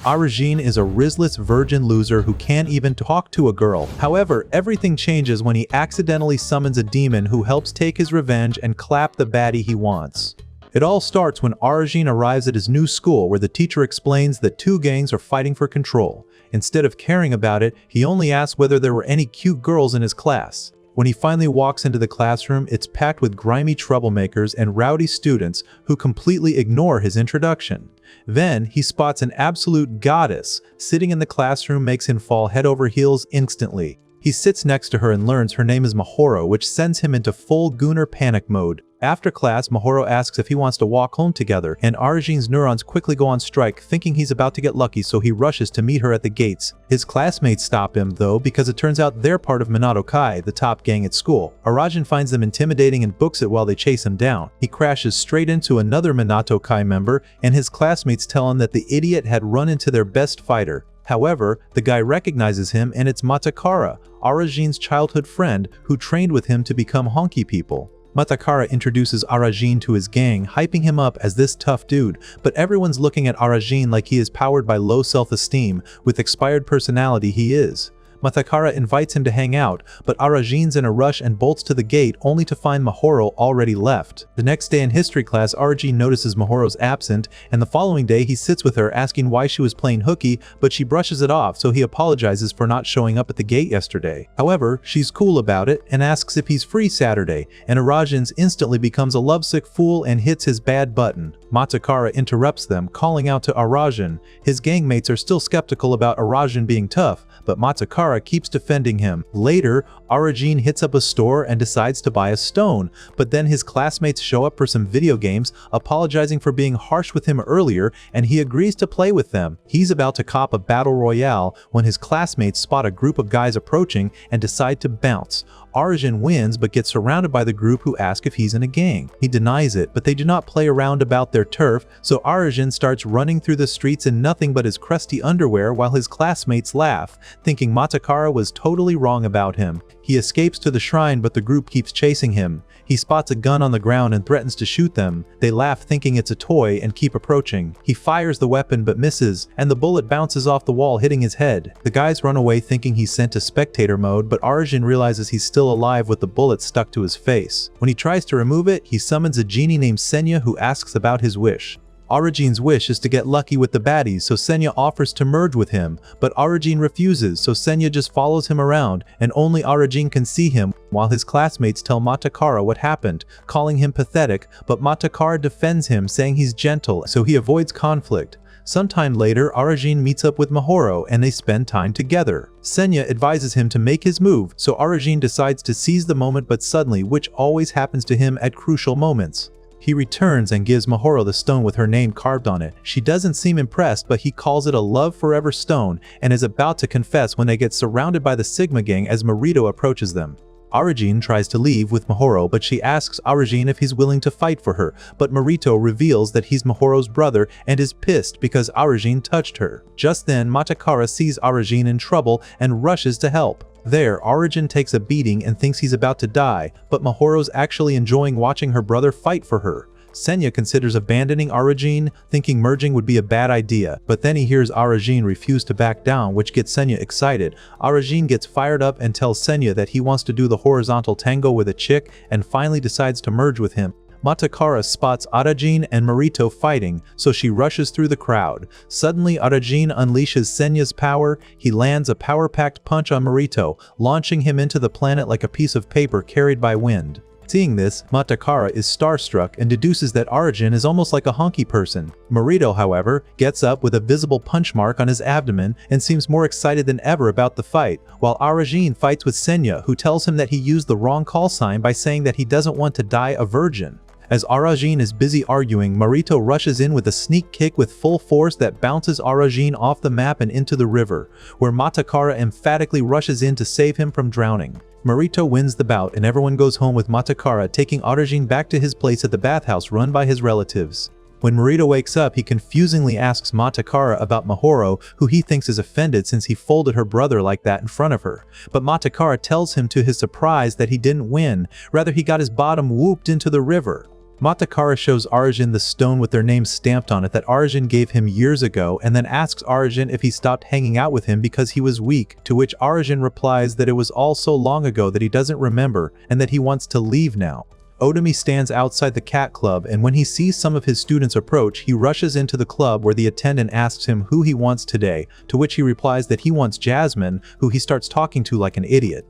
Arajin is a risless virgin loser who can't even talk to a girl. However, everything changes when he accidentally summons a demon who helps take his revenge and clap the baddie he wants. It all starts when Arajin arrives at his new school where the teacher explains that two gangs are fighting for control. Instead of caring about it, he only asks whether there were any cute girls in his class. When he finally walks into the classroom, it's packed with grimy troublemakers and rowdy students who completely ignore his introduction. Then, he spots an absolute goddess sitting in the classroom, makes him fall head over heels instantly. He sits next to her and learns her name is Mahoro, which sends him into full Gunner panic mode. After class, Mahoro asks if he wants to walk home together, and Arajin's neurons quickly go on strike, thinking he's about to get lucky, so he rushes to meet her at the gates. His classmates stop him, though, because it turns out they're part of Minato-kai, the top gang at school. Arajin finds them intimidating and books it while they chase him down. He crashes straight into another Minato-kai member, and his classmates tell him that the idiot had run into their best fighter. However, the guy recognizes him, and it's Matakara, Arajin's childhood friend, who trained with him to become honky people. Matakara introduces Arajin to his gang, hyping him up as this tough dude, but everyone's looking at Arajin like he is powered by low self-esteem, with expired personality he is. Matakara invites him to hang out, but Arajin's in a rush and bolts to the gate only to find Mahoro already left. The next day in history class, Arajin notices Mahoro's absent, and the following day he sits with her asking why she was playing hooky, but she brushes it off, so he apologizes for not showing up at the gate yesterday. However, she's cool about it and asks if he's free Saturday, and Arajin instantly becomes a lovesick fool and hits his bad button. Matakara interrupts them, calling out to Arajin. His gangmates are still skeptical about Arajin being tough, but Matakara keeps defending him. Later, Arajin hits up a store and decides to buy a stone, but then his classmates show up for some video games, apologizing for being harsh with him earlier, and he agrees to play with them. He's about to cop a battle royale when his classmates spot a group of guys approaching and decide to bounce. Arajin wins but gets surrounded by the group who ask if he's in a gang. He denies it, but they do not play around about their turf, so Arajin starts running through the streets in nothing but his crusty underwear while his classmates laugh, thinking Matakara was totally wrong about him. He escapes to the shrine, but the group keeps chasing him. He spots a gun on the ground and threatens to shoot them. They laugh thinking it's a toy and keep approaching. He fires the weapon but misses, and the bullet bounces off the wall hitting his head. The guys run away thinking he's sent to spectator mode, but Arajin realizes he's still alive with the bullet stuck to his face. When he tries to remove it, he summons a genie named Senya who asks about his wish. Arajin's wish is to get lucky with the baddies, so Senya offers to merge with him, but Arajin refuses, so Senya just follows him around, and only Arajin can see him, while his classmates tell Matakara what happened, calling him pathetic, but Matakara defends him, saying he's gentle, so he avoids conflict. Sometime later, Arajin meets up with Mahoro and they spend time together. Senya advises him to make his move, so Arajin decides to seize the moment, but suddenly, which always happens to him at crucial moments. He returns and gives Mahoro the stone with her name carved on it. She doesn't seem impressed, but he calls it a love forever stone and is about to confess when they get surrounded by the Sigma gang as Marito approaches them. Arajin tries to leave with Mahoro, but she asks Arajin if he's willing to fight for her, but Marito reveals that he's Mahoro's brother and is pissed because Arajin touched her. Just then, Matakara sees Arajin in trouble and rushes to help. There, Arajin takes a beating and thinks he's about to die, but Mahoro's actually enjoying watching her brother fight for her. Senya considers abandoning Arajin, thinking merging would be a bad idea, but then he hears Arajin refuse to back down, which gets Senya excited. Arajin gets fired up and tells Senya that he wants to do the horizontal tango with a chick and finally decides to merge with him. Matakara spots Arajin and Marito fighting, so she rushes through the crowd. Suddenly, Arajin unleashes Senya's power. He lands a power-packed punch on Marito, launching him into the planet like a piece of paper carried by wind. Seeing this, Matakara is starstruck and deduces that Arajin is almost like a honky person. Marito, however, gets up with a visible punch mark on his abdomen and seems more excited than ever about the fight, while Arajin fights with Senya, who tells him that he used the wrong call sign by saying that he doesn't want to die a virgin. As Arajin is busy arguing, Marito rushes in with a sneak kick with full force that bounces Arajin off the map and into the river, where Matakara emphatically rushes in to save him from drowning. Marito wins the bout and everyone goes home with Matakara taking Arajin back to his place at the bathhouse run by his relatives. When Marito wakes up, he confusingly asks Matakara about Mahoro, who he thinks is offended since he folded her brother like that in front of her. But Matakara tells him to his surprise that he didn't win, rather he got his bottom whooped into the river. Matakara shows Arajin the stone with their names stamped on it that Arajin gave him years ago and then asks Arajin if he stopped hanging out with him because he was weak, to which Arajin replies that it was all so long ago that he doesn't remember and that he wants to leave now. Otomi stands outside the cat club, and when he sees some of his students approach, he rushes into the club where the attendant asks him who he wants today, to which he replies that he wants Jasmine, who he starts talking to like an idiot.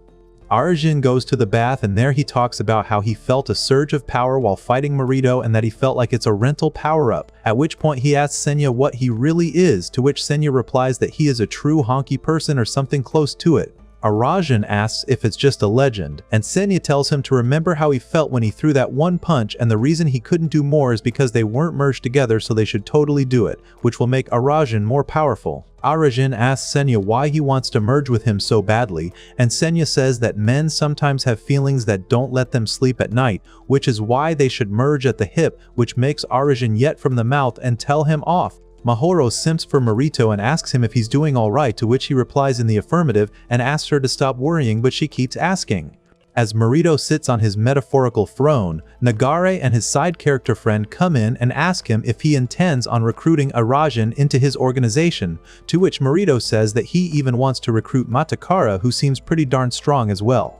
Arajin goes to the bath, and there he talks about how he felt a surge of power while fighting Marito and that he felt like it's a rental power-up, at which point he asks Senya what he really is, to which Senya replies that he is a true honky person or something close to it. Arajin asks if it's just a legend, and Senya tells him to remember how he felt when he threw that one punch, and the reason he couldn't do more is because they weren't merged together, so they should totally do it, which will make Arajin more powerful. Arajin asks Senya why he wants to merge with him so badly, and Senya says that men sometimes have feelings that don't let them sleep at night, which is why they should merge at the hip, which makes Arajin yet from the mouth and tell him off. Mahoro simps for Marito and asks him if he's doing alright, to which he replies in the affirmative and asks her to stop worrying, but she keeps asking. As Marito sits on his metaphorical throne, Nagare and his side character friend come in and ask him if he intends on recruiting Arajin into his organization, to which Marito says that he even wants to recruit Matakara, who seems pretty darn strong as well.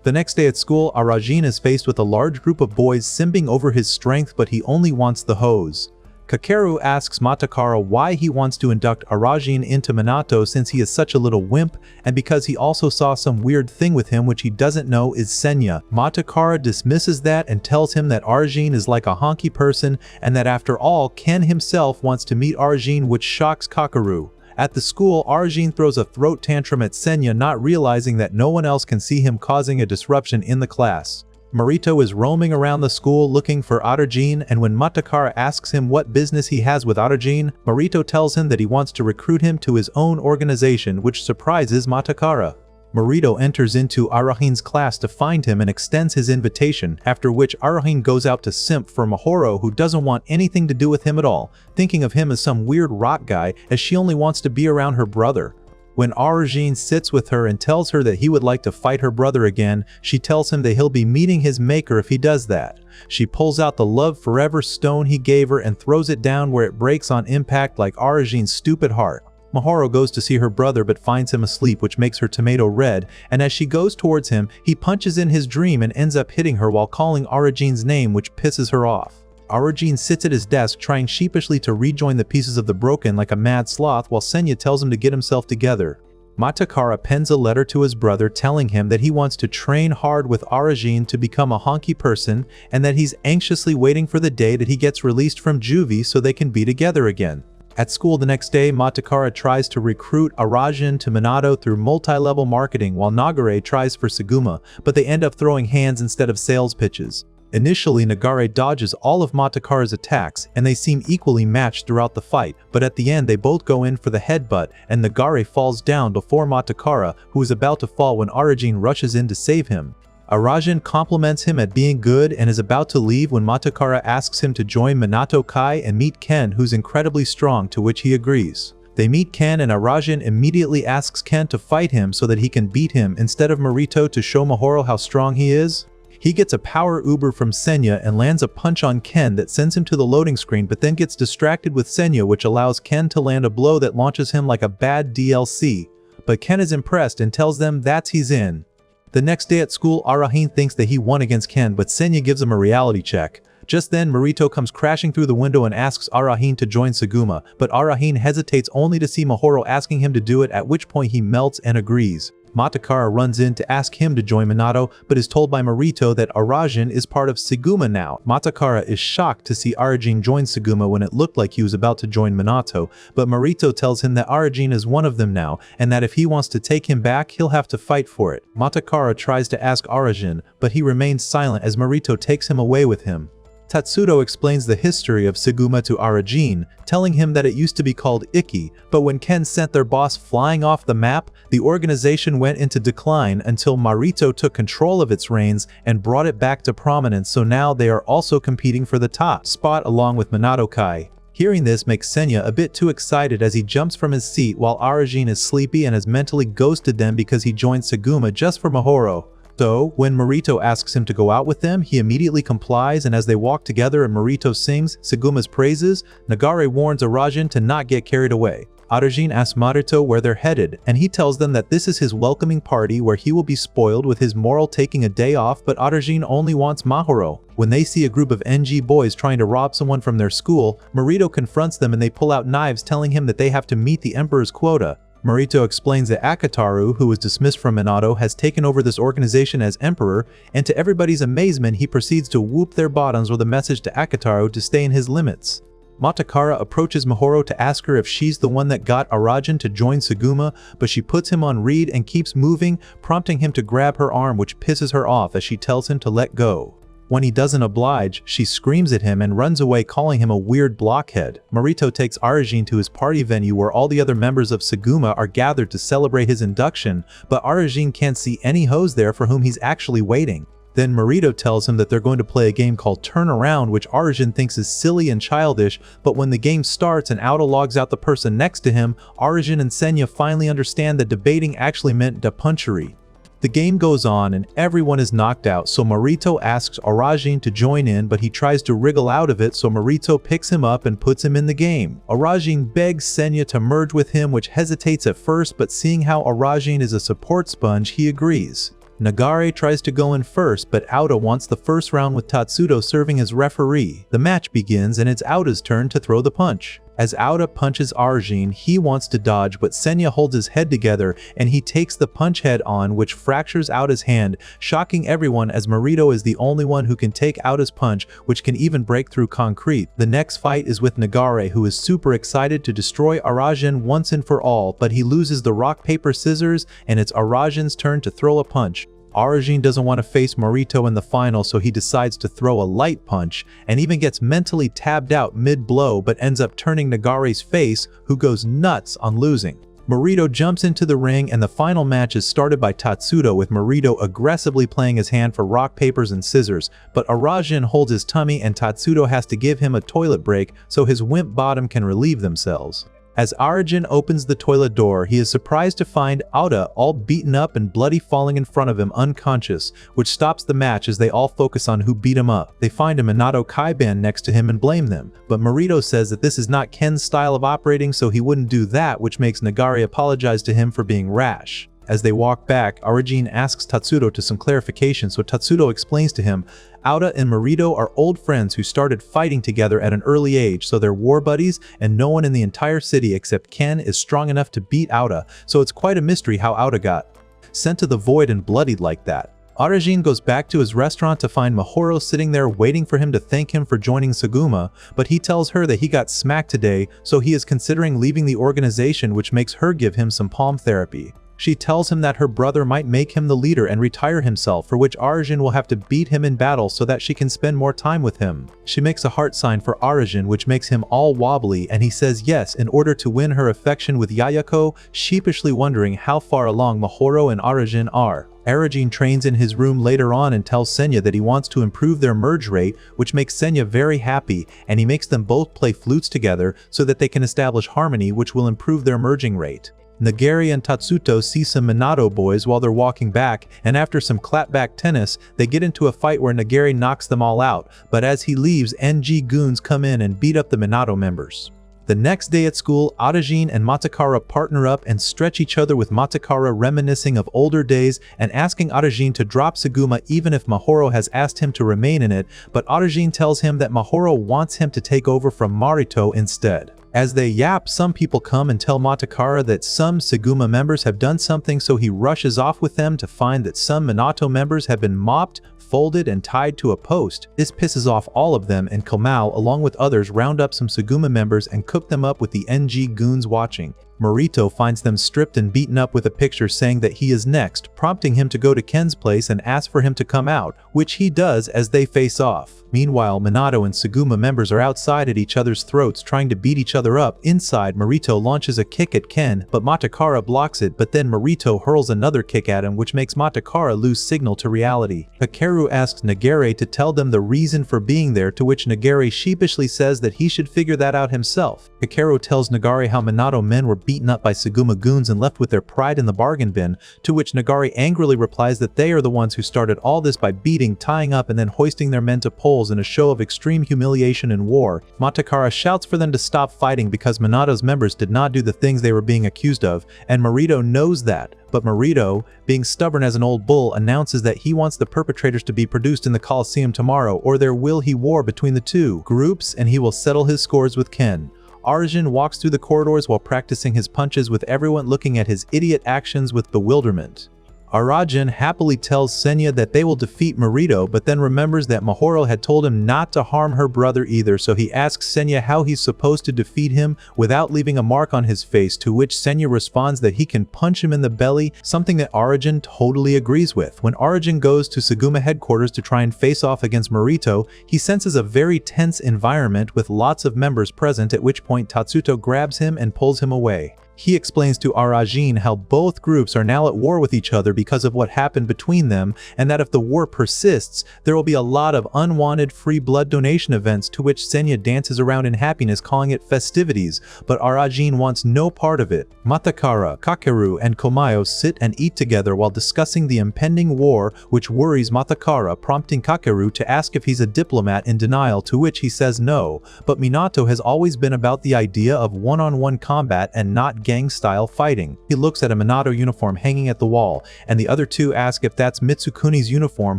The next day at school, Arajin is faced with a large group of boys simping over his strength, but he only wants the hose. Kakeru asks Matakara why he wants to induct Arajin into Minato since he is such a little wimp, and because he also saw some weird thing with him which he doesn't know is Senya. Matakara dismisses that and tells him that Arajin is like a honky person and that after all, Ken himself wants to meet Arajin, which shocks Kakeru. At the school, Arajin throws a throat tantrum at Senya, not realizing that no one else can see him, causing a disruption in the class. Marito is roaming around the school looking for Arajin, and when Matakara asks him what business he has with Arajin, Marito tells him that he wants to recruit him to his own organization, which surprises Matakara. Marito enters into Arajin's class to find him and extends his invitation, after which Arajin goes out to simp for Mahoro, who doesn't want anything to do with him at all, thinking of him as some weird rock guy as she only wants to be around her brother. When Arajin sits with her and tells her that he would like to fight her brother again, she tells him that he'll be meeting his maker if he does that. She pulls out the Love Forever stone he gave her and throws it down where it breaks on impact like Arajin's stupid heart. Mahoro goes to see her brother but finds him asleep, which makes her tomato red, and as she goes towards him, he punches in his dream and ends up hitting her while calling Arajin's name, which pisses her off. Arajin sits at his desk trying sheepishly to rejoin the pieces of the broken like a mad sloth while Senya tells him to get himself together. Matakara pens a letter to his brother telling him that he wants to train hard with Arajin to become a honky person and that he's anxiously waiting for the day that he gets released from juvie so they can be together again. At school the next day, Matakara tries to recruit Arajin to Minato through multi-level marketing while Nagare tries for Siguma, but they end up throwing hands instead of sales pitches. Initially, Nagare dodges all of Matakara's attacks, and they seem equally matched throughout the fight, but at the end they both go in for the headbutt, and Nagare falls down before Matakara, who is about to fall when Arajin rushes in to save him. Arajin compliments him at being good and is about to leave when Matakara asks him to join Minato Kai and meet Ken, who's incredibly strong, to which he agrees. They meet Ken and Arajin immediately asks Ken to fight him so that he can beat him instead of Marito to show Mahoro how strong he is. He gets a power uber from Senya and lands a punch on Ken that sends him to the loading screen, but then gets distracted with Senya, which allows Ken to land a blow that launches him like a bad DLC. But Ken is impressed and tells them that he's in. The next day at school, Arajin thinks that he won against Ken, but Senya gives him a reality check. Just then, Marito comes crashing through the window and asks Arajin to join Siguma, but Arajin hesitates only to see Mahoro asking him to do it, at which point he melts and agrees. Matakara runs in to ask him to join Minato, but is told by Marito that Arajin is part of Siguma now. Matakara is shocked to see Arajin join Siguma when it looked like he was about to join Minato, but Marito tells him that Arajin is one of them now, and that if he wants to take him back, he'll have to fight for it. Matakara tries to ask Arajin, but he remains silent as Marito takes him away with him. Tatsudo explains the history of Siguma to Arajin, telling him that it used to be called Ikki, but when Ken sent their boss flying off the map, the organization went into decline until Marito took control of its reins and brought it back to prominence, so now they are also competing for the top spot along with Minato Kai. Hearing this makes Senya a bit too excited as he jumps from his seat while Arajin is sleepy and has mentally ghosted them because he joined Siguma just for Mahoro. So, when Marito asks him to go out with them, he immediately complies, and as they walk together and Marito sings Siguma's praises, Nagare warns Arajin to not get carried away. Arajin asks Marito where they're headed, and he tells them that this is his welcoming party where he will be spoiled with his moral taking a day off, but Arajin only wants Mahoro. When they see a group of NG boys trying to rob someone from their school, Marito confronts them and they pull out knives telling him that they have to meet the Emperor's quota. Marito explains that Akataru, who was dismissed from Minato, has taken over this organization as emperor, and to everybody's amazement he proceeds to whoop their bottoms with a message to Akataru to stay in his limits. Matakara approaches Mahoro to ask her if she's the one that got Arajin to join Siguma, but she puts him on read and keeps moving, prompting him to grab her arm, which pisses her off as she tells him to let go. When he doesn't oblige, she screams at him and runs away, calling him a weird blockhead. Marito takes Arajin to his party venue where all the other members of Siguma are gathered to celebrate his induction, but Arajin can't see any hoes there for whom he's actually waiting. Then Marito tells him that they're going to play a game called Turn Around, which Arajin thinks is silly and childish, but when the game starts and Aota logs out the person next to him, Arajin and Senya finally understand that debating actually meant punchery. The game goes on and everyone is knocked out, so Marito asks Arajin to join in, but he tries to wriggle out of it, so Marito picks him up and puts him in the game. Arajin begs Senya to merge with him, which hesitates at first, but seeing how Arajin is a support sponge, he agrees. Nagare tries to go in first, but Aota wants the first round with Tatsudo serving as referee. The match begins and it's Aota's turn to throw the punch. As Aota punches Arajin, he wants to dodge, but Senya holds his head together and he takes the punch head on, which fractures Aota's hand, shocking everyone as Marito is the only one who can take Aota's punch, which can even break through concrete. The next fight is with Nagare, who is super excited to destroy Arajin once and for all, but he loses the rock paper scissors and it's Arajin's turn to throw a punch. Arajin doesn't want to face Marito in the final, so he decides to throw a light punch and even gets mentally tabbed out mid-blow, but ends up turning Nagare's face, who goes nuts on losing. Marito jumps into the ring and the final match is started by Tatsudo, with Marito aggressively playing his hand for rock, papers, and scissors, but Arajin holds his tummy and Tatsudo has to give him a toilet break so his wimp bottom can relieve themselves. As Arajin opens the toilet door, he is surprised to find Aota all beaten up and bloody falling in front of him unconscious, which stops the match as they all focus on who beat him up. They find a Minato Kaiban next to him and blame them, but Marito says that this is not Ken's style of operating, so he wouldn't do that, which makes Nagare apologize to him for being rash. As they walk back, Arajin asks Tatsudo to some clarification, so Tatsudo explains to him, Aota and Marito are old friends who started fighting together at an early age, so they're war buddies, and no one in the entire city except Ken is strong enough to beat Aota, so it's quite a mystery how Aota got sent to the void and bloodied like that. Arajin goes back to his restaurant to find Mahoro sitting there waiting for him to thank him for joining Siguma, but he tells her that he got smacked today, so he is considering leaving the organization, which makes her give him some palm therapy. She tells him that her brother might make him the leader and retire himself, for which Arajin will have to beat him in battle so that she can spend more time with him. She makes a heart sign for Arajin, which makes him all wobbly, and he says yes in order to win her affection with Yayako, sheepishly wondering how far along Mahoro and Arajin are. Arajin trains in his room later on and tells Senya that he wants to improve their merge rate, which makes Senya very happy, and he makes them both play flutes together so that they can establish harmony, which will improve their merging rate. Nagare and Tatsuto see some Minato boys while they're walking back, and after some clapback tennis, they get into a fight where Nagare knocks them all out, but as he leaves, NG goons come in and beat up the Minato members. The next day at school, Arajin and Matakara partner up and stretch each other, with Matakara reminiscing of older days and asking Arajin to drop Siguma even if Mahoro has asked him to remain in it, but Arajin tells him that Mahoro wants him to take over from Marito instead. As they yap, some people come and tell Matakara that some Siguma members have done something, so he rushes off with them to find that some Minato members have been mopped, folded, and tied to a post. This pisses off all of them, and Kamau, along with others, round up some Siguma members and cook them up with the NG goons watching. Marito finds them stripped and beaten up with a picture saying that he is next, prompting him to go to Ken's place and ask for him to come out, which he does as they face off. Meanwhile, Minato and Siguma members are outside at each other's throats trying to beat each other up. Inside, Marito launches a kick at Ken, but Matakara blocks it, but then Marito hurls another kick at him, which makes Matakara lose signal to reality. Hikaru asks Nagare to tell them the reason for being there, to which Nagare sheepishly says that he should figure that out himself. Hikaru tells Nagare how Minato men were beaten up by Siguma goons and left with their pride in the bargain bin, to which Nagari angrily replies that they are the ones who started all this by beating, tying up and then hoisting their men to poles in a show of extreme humiliation and war. Matakara shouts for them to stop fighting because Minato's members did not do the things they were being accused of, and Marito knows that. But Marito, being stubborn as an old bull, announces that he wants the perpetrators to be produced in the Coliseum tomorrow, or there will be war between the two groups and he will settle his scores with Ken. Arajin walks through the corridors while practicing his punches, with everyone looking at his idiot actions with bewilderment. Arajin happily tells Senya that they will defeat Marito, but then remembers that Mahoro had told him not to harm her brother either, so he asks Senya how he's supposed to defeat him without leaving a mark on his face, to which Senya responds that he can punch him in the belly, something that Arajin totally agrees with. When Arajin goes to Siguma headquarters to try and face off against Marito, he senses a very tense environment with lots of members present, at which point Tatsuto grabs him and pulls him away. He explains to Arajin how both groups are now at war with each other because of what happened between them, and that if the war persists, there will be a lot of unwanted free blood donation events, to which Senya dances around in happiness, calling it festivities, but Arajin wants no part of it. Matakara, Kakeru, and Komayo sit and eat together while discussing the impending war, which worries Matakara, prompting Kakeru to ask if he's a diplomat, in denial, to which he says no, but Minato has always been about the idea of one-on-one combat and not gang-style fighting. He looks at a Minato uniform hanging at the wall, and the other two ask if that's Mitsukuni's uniform,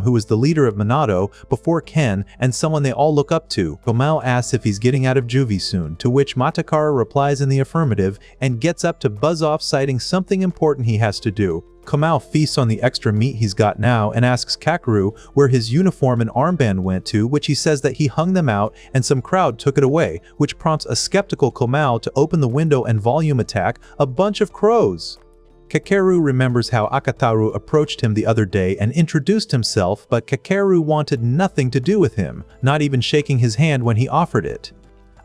who is the leader of Minato before Ken and someone they all look up to. Komao asks if he's getting out of juvie soon, to which Matakara replies in the affirmative and gets up to buzz off, citing something important he has to do. Komao feasts on the extra meat he's got now and asks Kakeru where his uniform and armband went to, which he says that he hung them out and some crowd took it away, which prompts a skeptical Komao to open the window and volume attack a bunch of crows. Kakeru remembers how Akataru approached him the other day and introduced himself, but Kakeru wanted nothing to do with him, not even shaking his hand when he offered it.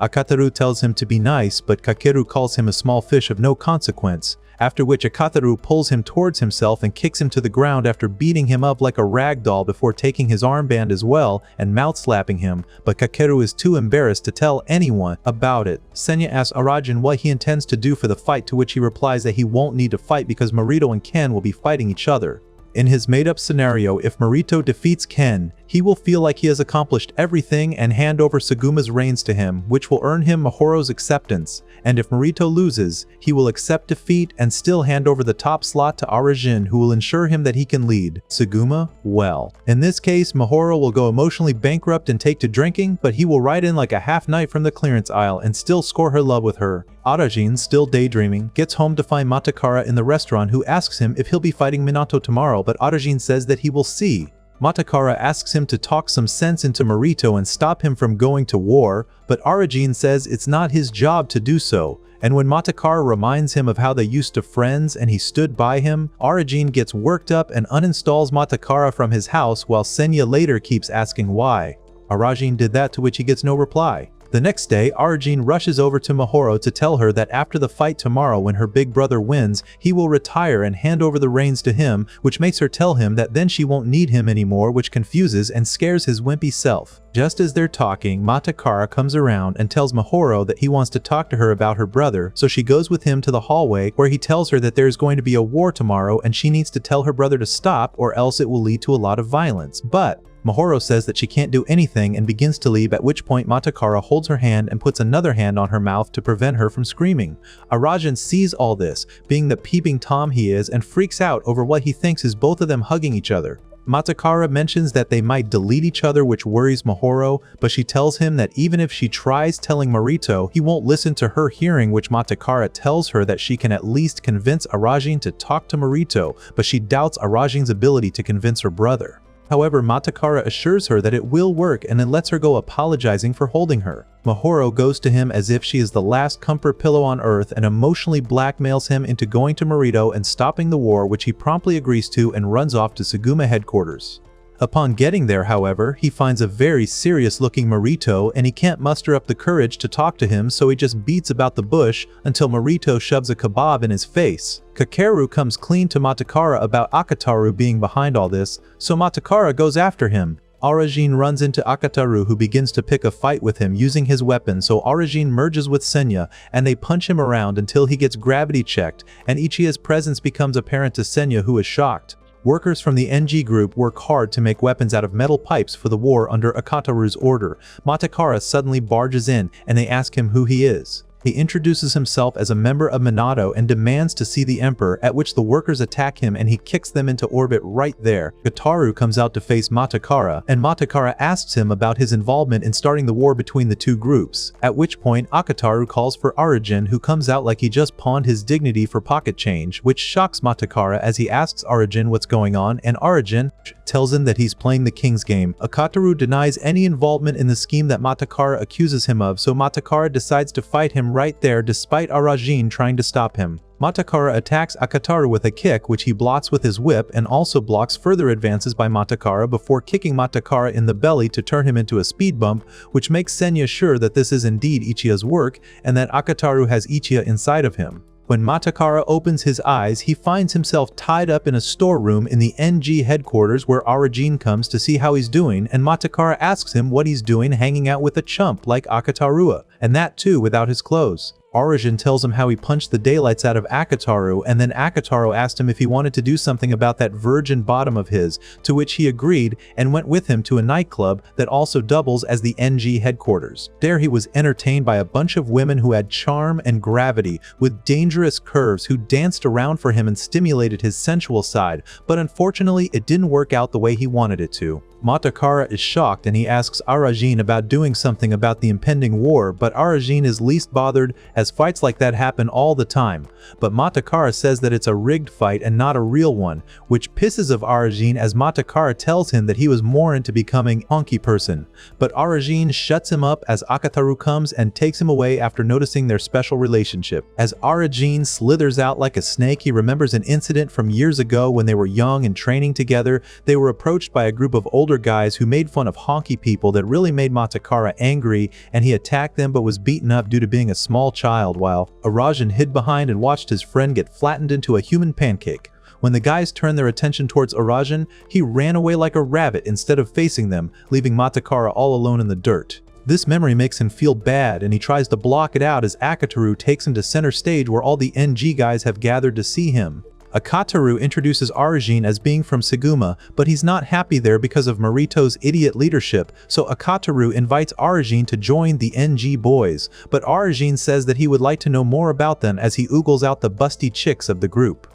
Akataru tells him to be nice, but Kakeru calls him a small fish of no consequence, after which Akataru pulls him towards himself and kicks him to the ground after beating him up like a rag doll before taking his armband as well and mouth-slapping him, but Kakeru is too embarrassed to tell anyone about it. Senya asks Arajin what he intends to do for the fight, to which he replies that he won't need to fight because Marito and Ken will be fighting each other. In his made-up scenario, if Marito defeats Ken, he will feel like he has accomplished everything and hand over Seguma's reins to him, which will earn him Mahoro's acceptance, and if Marito loses, he will accept defeat and still hand over the top slot to Arajin, who will ensure him that he can lead. Siguma? Well, in this case, Mahoro will go emotionally bankrupt and take to drinking, but he will ride in like a half-knight from the clearance aisle and still score her love with her. Arajin, still daydreaming, gets home to find Matakara in the restaurant, who asks him if he'll be fighting Minato tomorrow, but Arajin says that he will see. Matakara asks him to talk some sense into Marito and stop him from going to war, but Arajin says it's not his job to do so. And when Matakara reminds him of how they used to friends and he stood by him, Arajin gets worked up and uninstalls Matakara from his house, while Senya later keeps asking why. Arajin did that, to which he gets no reply. The next day, Arajin rushes over to Mahoro to tell her that after the fight tomorrow, when her big brother wins, he will retire and hand over the reins to him, which makes her tell him that then she won't need him anymore, which confuses and scares his wimpy self. Just as they're talking, Matakara comes around and tells Mahoro that he wants to talk to her about her brother, so she goes with him to the hallway, where he tells her that there's going to be a war tomorrow and she needs to tell her brother to stop or else it will lead to a lot of violence. But Mahoro says that she can't do anything and begins to leave, at which point Matakara holds her hand and puts another hand on her mouth to prevent her from screaming. Arajin sees all this, being the peeping Tom he is, and freaks out over what he thinks is both of them hugging each other. Matakara mentions that they might delete each other, which worries Mahoro, but she tells him that even if she tries telling Marito, he won't listen to her hearing, which Matakara tells her that she can at least convince Arajin to talk to Marito, but she doubts Arajin's ability to convince her brother. However, Matakara assures her that it will work and then lets her go, apologizing for holding her. Mahoro goes to him as if she is the last comfort pillow on earth and emotionally blackmails him into going to Marito and stopping the war, which he promptly agrees to and runs off to Siguma headquarters. Upon getting there, however, he finds a very serious-looking Marito and he can't muster up the courage to talk to him, so he just beats about the bush until Marito shoves a kebab in his face. Kakeru comes clean to Matakara about Akataru being behind all this, so Matakara goes after him. Arajin runs into Akataru, who begins to pick a fight with him using his weapon, so Arajin merges with Senya and they punch him around until he gets gravity checked and Ichia's presence becomes apparent to Senya, who is shocked. Workers from the NG group work hard to make weapons out of metal pipes for the war under Akataru's order. Matakara suddenly barges in and they ask him who he is. He introduces himself as a member of Minato and demands to see the Emperor, at which the workers attack him and he kicks them into orbit right there. Akataru comes out to face Matakara, and Matakara asks him about his involvement in starting the war between the two groups, at which point Akataru calls for Arajin, who comes out like he just pawned his dignity for pocket change, which shocks Matakara as he asks Arajin what's going on, and Arajin tells him that he's playing the king's game. Akataru denies any involvement in the scheme that Matakara accuses him of, so Matakara decides to fight him right there despite Arajin trying to stop him. Matakara attacks Akataru with a kick, which he blocks with his whip, and also blocks further advances by Matakara before kicking Matakara in the belly to turn him into a speed bump, which makes Senya sure that this is indeed Ichia's work and that Akataru has Ichiya inside of him. When Matakara opens his eyes, he finds himself tied up in a storeroom in the NG headquarters, where Arajin comes to see how he's doing, and Matakara asks him what he's doing hanging out with a chump like Akataru, and that too without his clothes. Arajin tells him how he punched the daylights out of Akataru, and then Akataru asked him if he wanted to do something about that virgin bottom of his, to which he agreed and went with him to a nightclub that also doubles as the NG headquarters. There he was entertained by a bunch of women who had charm and gravity with dangerous curves, who danced around for him and stimulated his sensual side, but unfortunately it didn't work out the way he wanted it to. Matakara is shocked and he asks Arajin about doing something about the impending war, but Arajin is least bothered as fights like that happen all the time. But Matakara says that it's a rigged fight and not a real one, which pisses of Arajin as Matakara tells him that he was more into becoming a honky person. But Arajin shuts him up as Akataru comes and takes him away after noticing their special relationship. As Arajin slithers out like a snake, he remembers an incident from years ago when they were young and training together. They were approached by a group of older guys who made fun of honky people that really made Matakara angry, and he attacked them but was beaten up due to being a small child, while Arajin hid behind and watched his friend get flattened into a human pancake. When the guys turned their attention towards Arajin, he ran away like a rabbit instead of facing them, leaving Matakara all alone in the dirt. This memory makes him feel bad, and he tries to block it out as Akataru takes him to center stage where all the NG guys have gathered to see him. Akataru introduces Arajin as being from Siguma, but he's not happy there because of Marito's idiot leadership, so Akataru invites Arajin to join the NG boys, but Arajin says that he would like to know more about them as he oogles out the busty chicks of the group.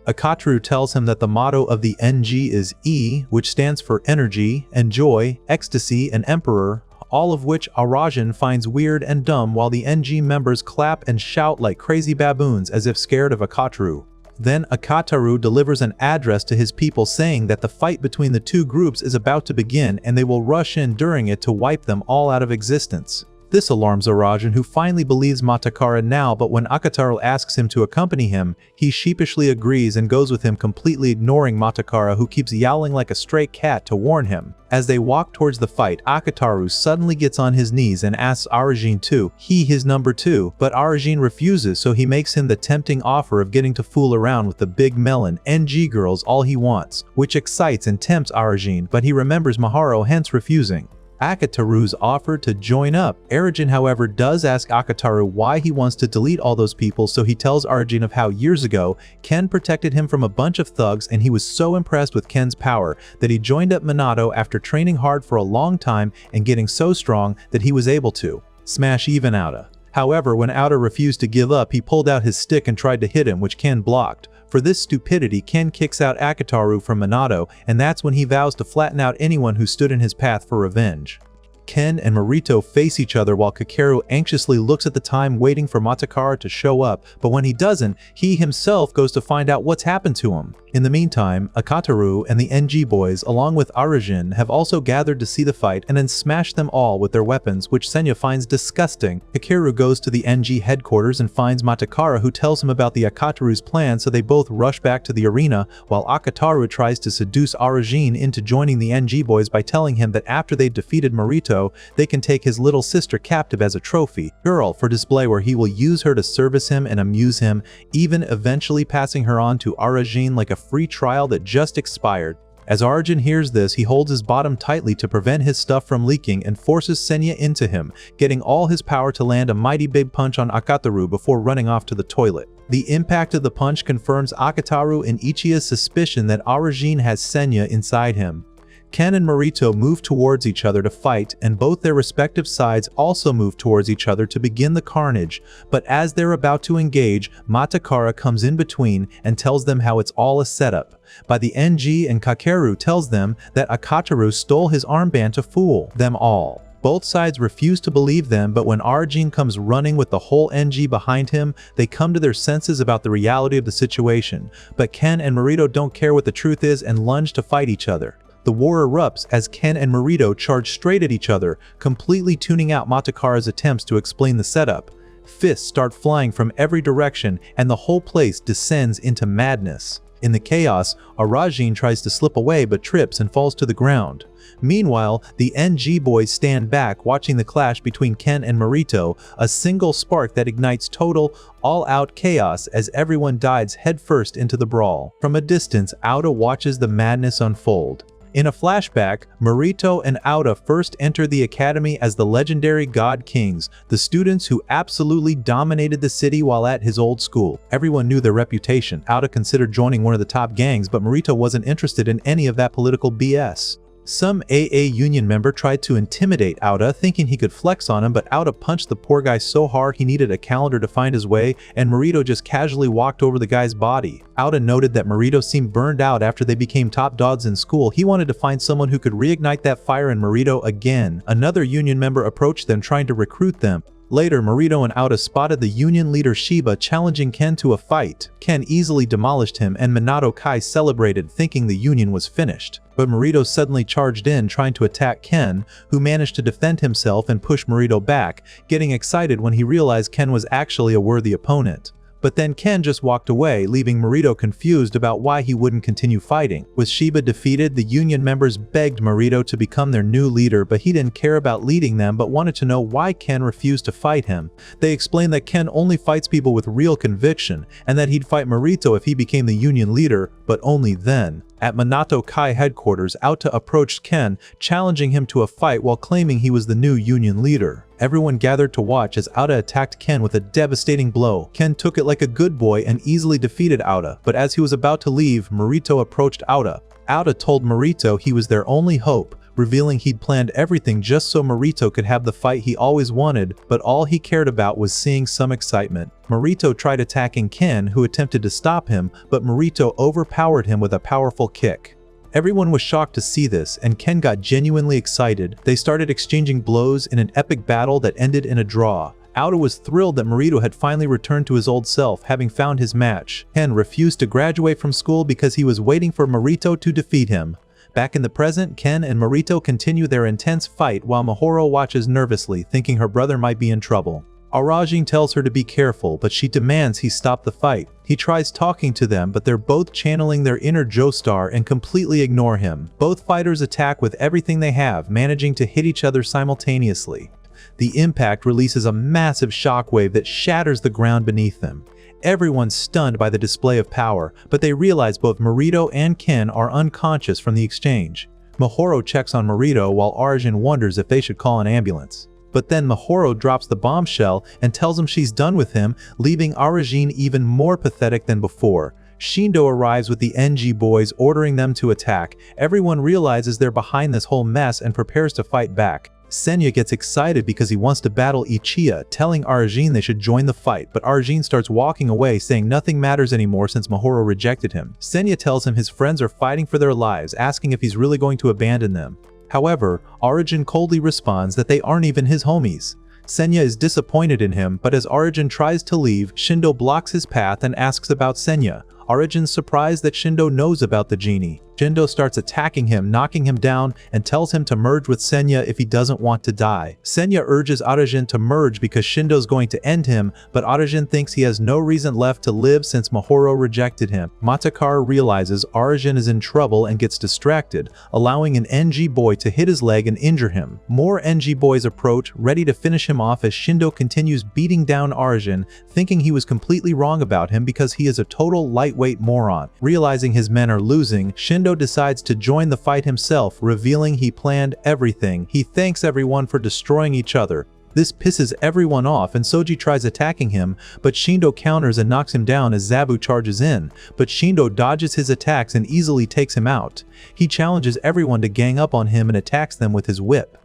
Akataru tells him that the motto of the NG is E, which stands for energy, and joy, ecstasy, and emperor, all of which Arajin finds weird and dumb, while the NG members clap and shout like crazy baboons as if scared of Akataru. Then Akataru delivers an address to his people saying that the fight between the two groups is about to begin and they will rush in during it to wipe them all out of existence. This alarms Arajin, who finally believes Matakara now, but when Akataru asks him to accompany him, he sheepishly agrees and goes with him, completely ignoring Matakara, who keeps yowling like a stray cat to warn him. As they walk towards the fight, Akataru suddenly gets on his knees and asks Arajin to his number 2, but Arajin refuses, so he makes him the tempting offer of getting to fool around with the big melon NG girls all he wants, which excites and tempts Arajin, but he remembers Maharo, hence refusing Akataru's offer to join up. Arajin, however, does ask Akataru why he wants to delete all those people, so he tells Arajin of how years ago Ken protected him from a bunch of thugs, and he was so impressed with Ken's power that he joined up Minato after training hard for a long time and getting so strong that he was able to smash even Outa. However, when Outa refused to give up, he pulled out his stick and tried to hit him, which Ken blocked. For this stupidity, Ken kicks out Akataru from Minato, and that's when he vows to flatten out anyone who stood in his path for revenge. Ken and Marito face each other while Kakeru anxiously looks at the time, waiting for Matakara to show up, but when he doesn't, he himself goes to find out what's happened to him. In the meantime, Akataru and the NG boys, along with Arajin, have also gathered to see the fight and then smash them all with their weapons, which Senya finds disgusting. Kakeru goes to the NG headquarters and finds Matakara, who tells him about the Akataru's plan, so they both rush back to the arena, while Akataru tries to seduce Arajin into joining the NG boys by telling him that after they defeated Marito, they can take his little sister captive as a trophy girl for display, where he will use her to service him and amuse him, even eventually passing her on to Arajin like a free trial that just expired. As Arajin hears this, he holds his bottom tightly to prevent his stuff from leaking and forces Senya into him, getting all his power to land a mighty big punch on Akataru before running off to the toilet. The impact of the punch confirms Akataru and Ichiya's suspicion that Arajin has Senya inside him. Ken and Marito move towards each other to fight, and both their respective sides also move towards each other to begin the carnage, but as they're about to engage, Matakara comes in between and tells them how it's all a setup. By the NG, and Kakeru tells them that Akataru stole his armband to fool them all. Both sides refuse to believe them, but when Arajin comes running with the whole NG behind him, they come to their senses about the reality of the situation. But Ken and Marito don't care what the truth is and lunge to fight each other. The war erupts as Ken and Marito charge straight at each other, completely tuning out Matakara's attempts to explain the setup. Fists start flying from every direction, and the whole place descends into madness. In the chaos, Arajin tries to slip away but trips and falls to the ground. Meanwhile, the NG boys stand back watching the clash between Ken and Marito, a single spark that ignites total, all-out chaos as everyone dives headfirst into the brawl. From a distance, Auda watches the madness unfold. In a flashback, Marito and Auda first enter the academy as the legendary God Kings, the students who absolutely dominated the city while at his old school. Everyone knew their reputation. Auda considered joining one of the top gangs, but Marito wasn't interested in any of that political BS. Some AA union member tried to intimidate Auda, thinking he could flex on him, but Auda punched the poor guy so hard he needed a calendar to find his way, and Marito just casually walked over the guy's body. Auda noted that Marito seemed burned out after they became top dogs in school. He wanted to find someone who could reignite that fire in Marito again. Another union member approached them trying to recruit them. Later, Marito and Auda spotted the union leader Shiba challenging Ken to a fight. Ken easily demolished him, and Minato Kai celebrated, thinking the union was finished. But Marito suddenly charged in, trying to attack Ken, who managed to defend himself and push Marito back, getting excited when he realized Ken was actually a worthy opponent. But then Ken just walked away, leaving Marito confused about why he wouldn't continue fighting. With Shiba defeated, the union members begged Marito to become their new leader, but he didn't care about leading them but wanted to know why Ken refused to fight him. They explained that Ken only fights people with real conviction, and that he'd fight Marito if he became the union leader, but only then. At Minato Kai headquarters, Auda approached Ken, challenging him to a fight while claiming he was the new union leader. Everyone gathered to watch as Auda attacked Ken with a devastating blow. Ken took it like a good boy and easily defeated Auda, but as he was about to leave, Marito approached Auda. Auda told Marito he was their only hope, revealing he'd planned everything just so Marito could have the fight he always wanted, but all he cared about was seeing some excitement. Marito tried attacking Ken, who attempted to stop him, but Marito overpowered him with a powerful kick. Everyone was shocked to see this, and Ken got genuinely excited. They started exchanging blows in an epic battle that ended in a draw. Auda was thrilled that Marito had finally returned to his old self, having found his match. Ken refused to graduate from school because he was waiting for Marito to defeat him. Back in the present, Ken and Marito continue their intense fight while Mahoro watches nervously, thinking her brother might be in trouble. Arajin tells her to be careful, but she demands he stop the fight. He tries talking to them, but they're both channeling their inner Joestar and completely ignore him. Both fighters attack with everything they have, managing to hit each other simultaneously. The impact releases a massive shockwave that shatters the ground beneath them. Everyone's stunned by the display of power, but they realize both Marito and Ken are unconscious from the exchange. Mahoro checks on Marito while Arajin wonders if they should call an ambulance. But then Mahoro drops the bombshell and tells him she's done with him, leaving Arajin even more pathetic than before. Shindo arrives with the NG boys, ordering them to attack. Everyone realizes they're behind this whole mess and prepares to fight back. Senya gets excited because he wants to battle Ichiya, telling Arajin they should join the fight, but Arajin starts walking away, saying nothing matters anymore since Mahoro rejected him. Senya tells him his friends are fighting for their lives, asking if he's really going to abandon them. However, Arajin coldly responds that they aren't even his homies. Senya is disappointed in him, but as Arajin tries to leave, Shindo blocks his path and asks about Senya. Arajin's surprised that Shindo knows about the genie. Shindo starts attacking him, knocking him down, and tells him to merge with Senya if he doesn't want to die. Senya urges Arajin to merge because Shindo's going to end him, but Arajin thinks he has no reason left to live since Mahoro rejected him. Matakara realizes Arajin is in trouble and gets distracted, allowing an NG boy to hit his leg and injure him. More NG boys approach, ready to finish him off as Shindo continues beating down Arajin, thinking he was completely wrong about him because he is a total lightweight moron. Realizing his men are losing, Shindo Shindo decides to join the fight himself, revealing he planned everything. He thanks everyone for destroying each other. This pisses everyone off and Soji tries attacking him, but Shindo counters and knocks him down as Zabu charges in, but Shindo dodges his attacks and easily takes him out. He challenges everyone to gang up on him and attacks them with his whip.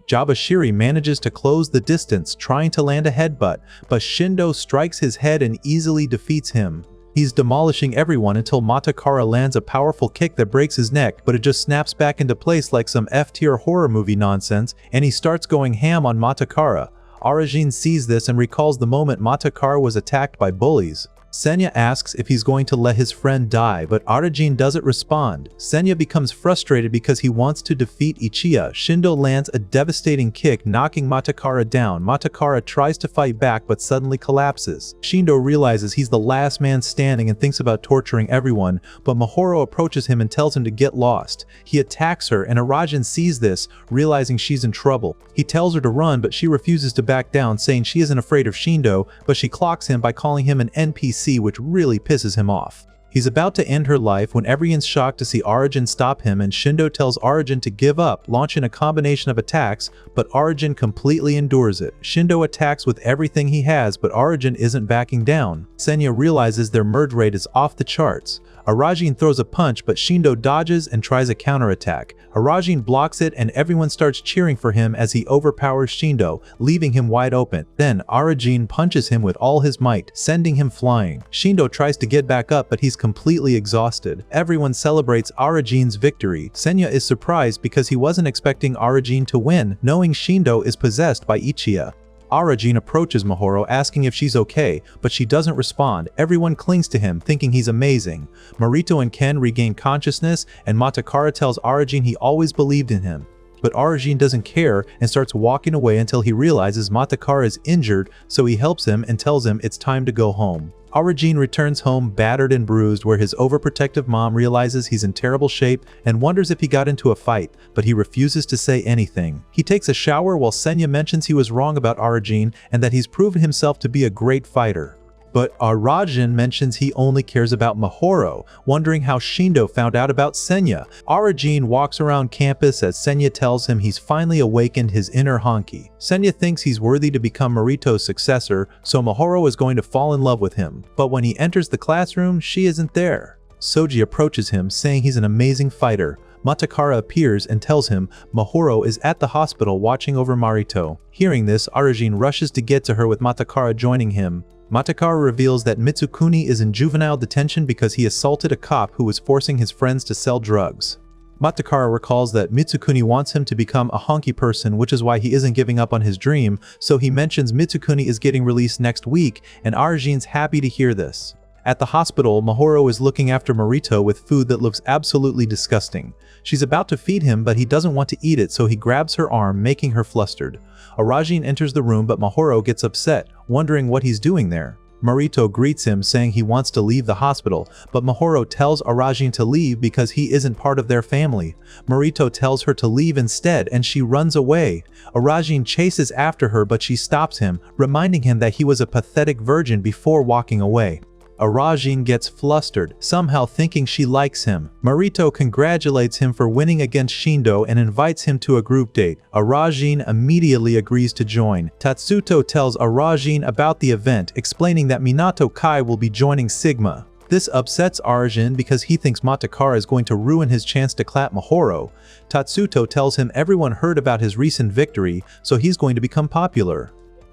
Jabashiri manages to close the distance, trying to land a headbutt, but Shindo strikes his head and easily defeats him. He's demolishing everyone until Matakara lands a powerful kick that breaks his neck, but it just snaps back into place like some F-tier horror movie nonsense, and he starts going ham on Matakara. Arajin sees this and recalls the moment Matakara was attacked by bullies. Senya asks if he's going to let his friend die, but Arajin doesn't respond. Senya becomes frustrated because he wants to defeat Ichiya. Shindo lands a devastating kick, knocking Matakara down. Matakara tries to fight back but suddenly collapses. Shindo realizes he's the last man standing and thinks about torturing everyone, but Mahoro approaches him and tells him to get lost. He attacks her and Arajin sees this, realizing she's in trouble. He tells her to run, but she refuses to back down, saying she isn't afraid of Shindo, but she clocks him by calling him an NPC, which really pisses him off. He's about to end her life when everyone's shocked to see Arajin stop him, and Shindo tells Arajin to give up, launching a combination of attacks, but Arajin completely endures it. Shindo attacks with everything he has, but Arajin isn't backing down. Senya realizes their merge rate is off the charts. Arajin throws a punch, but Shindo dodges and tries a counterattack. Arajin blocks it and everyone starts cheering for him as he overpowers Shindo, leaving him wide open. Then Arajin punches him with all his might, sending him flying. Shindo tries to get back up, but he's completely exhausted. Everyone celebrates Arajin's victory. Senya is surprised because he wasn't expecting Arajin to win, knowing Shindo is possessed by Ichiya. Arajin approaches Mahoro asking if she's okay, but she doesn't respond. Everyone clings to him, thinking he's amazing. Marito and Ken regain consciousness, and Matakara tells Arajin he always believed in him. But Arajin doesn't care and starts walking away until he realizes Matakara is injured, so he helps him and tells him it's time to go home. Arajin returns home battered and bruised, where his overprotective mom realizes he's in terrible shape and wonders if he got into a fight, but he refuses to say anything. He takes a shower while Senya mentions he was wrong about Arajin and that he's proven himself to be a great fighter. But Arajin mentions he only cares about Mahoro, wondering how Shindo found out about Senya. Arajin walks around campus as Senya tells him he's finally awakened his inner Honki. Senya thinks he's worthy to become Marito's successor, so Mahoro is going to fall in love with him. But when he enters the classroom, she isn't there. Soji approaches him, saying he's an amazing fighter. Matakara appears and tells him Mahoro is at the hospital watching over Marito. Hearing this, Arajin rushes to get to her with Matakara joining him. Matakara reveals that Mitsukuni is in juvenile detention because he assaulted a cop who was forcing his friends to sell drugs. Matakara recalls that Mitsukuni wants him to become a honky person, which is why he isn't giving up on his dream, so he mentions Mitsukuni is getting released next week, and Arajin's happy to hear this. At the hospital, Mahoro is looking after Marito with food that looks absolutely disgusting. She's about to feed him, but he doesn't want to eat it, so he grabs her arm, making her flustered. Arajin enters the room, but Mahoro gets upset, wondering what he's doing there. Marito greets him, saying he wants to leave the hospital, but Mahoro tells Arajin to leave because he isn't part of their family. Marito tells her to leave instead, and she runs away. Arajin chases after her, but she stops him, reminding him that he was a pathetic virgin before walking away. Arajin gets flustered, somehow thinking she likes him. Marito congratulates him for winning against Shindo and invites him to a group date. Arajin immediately agrees to join. Tatsuto tells Arajin about the event, explaining that Minato Kai will be joining Sigma. This upsets Arajin because he thinks Matakara is going to ruin his chance to clap Mahoro. Tatsuto tells him everyone heard about his recent victory, so he's going to become popular.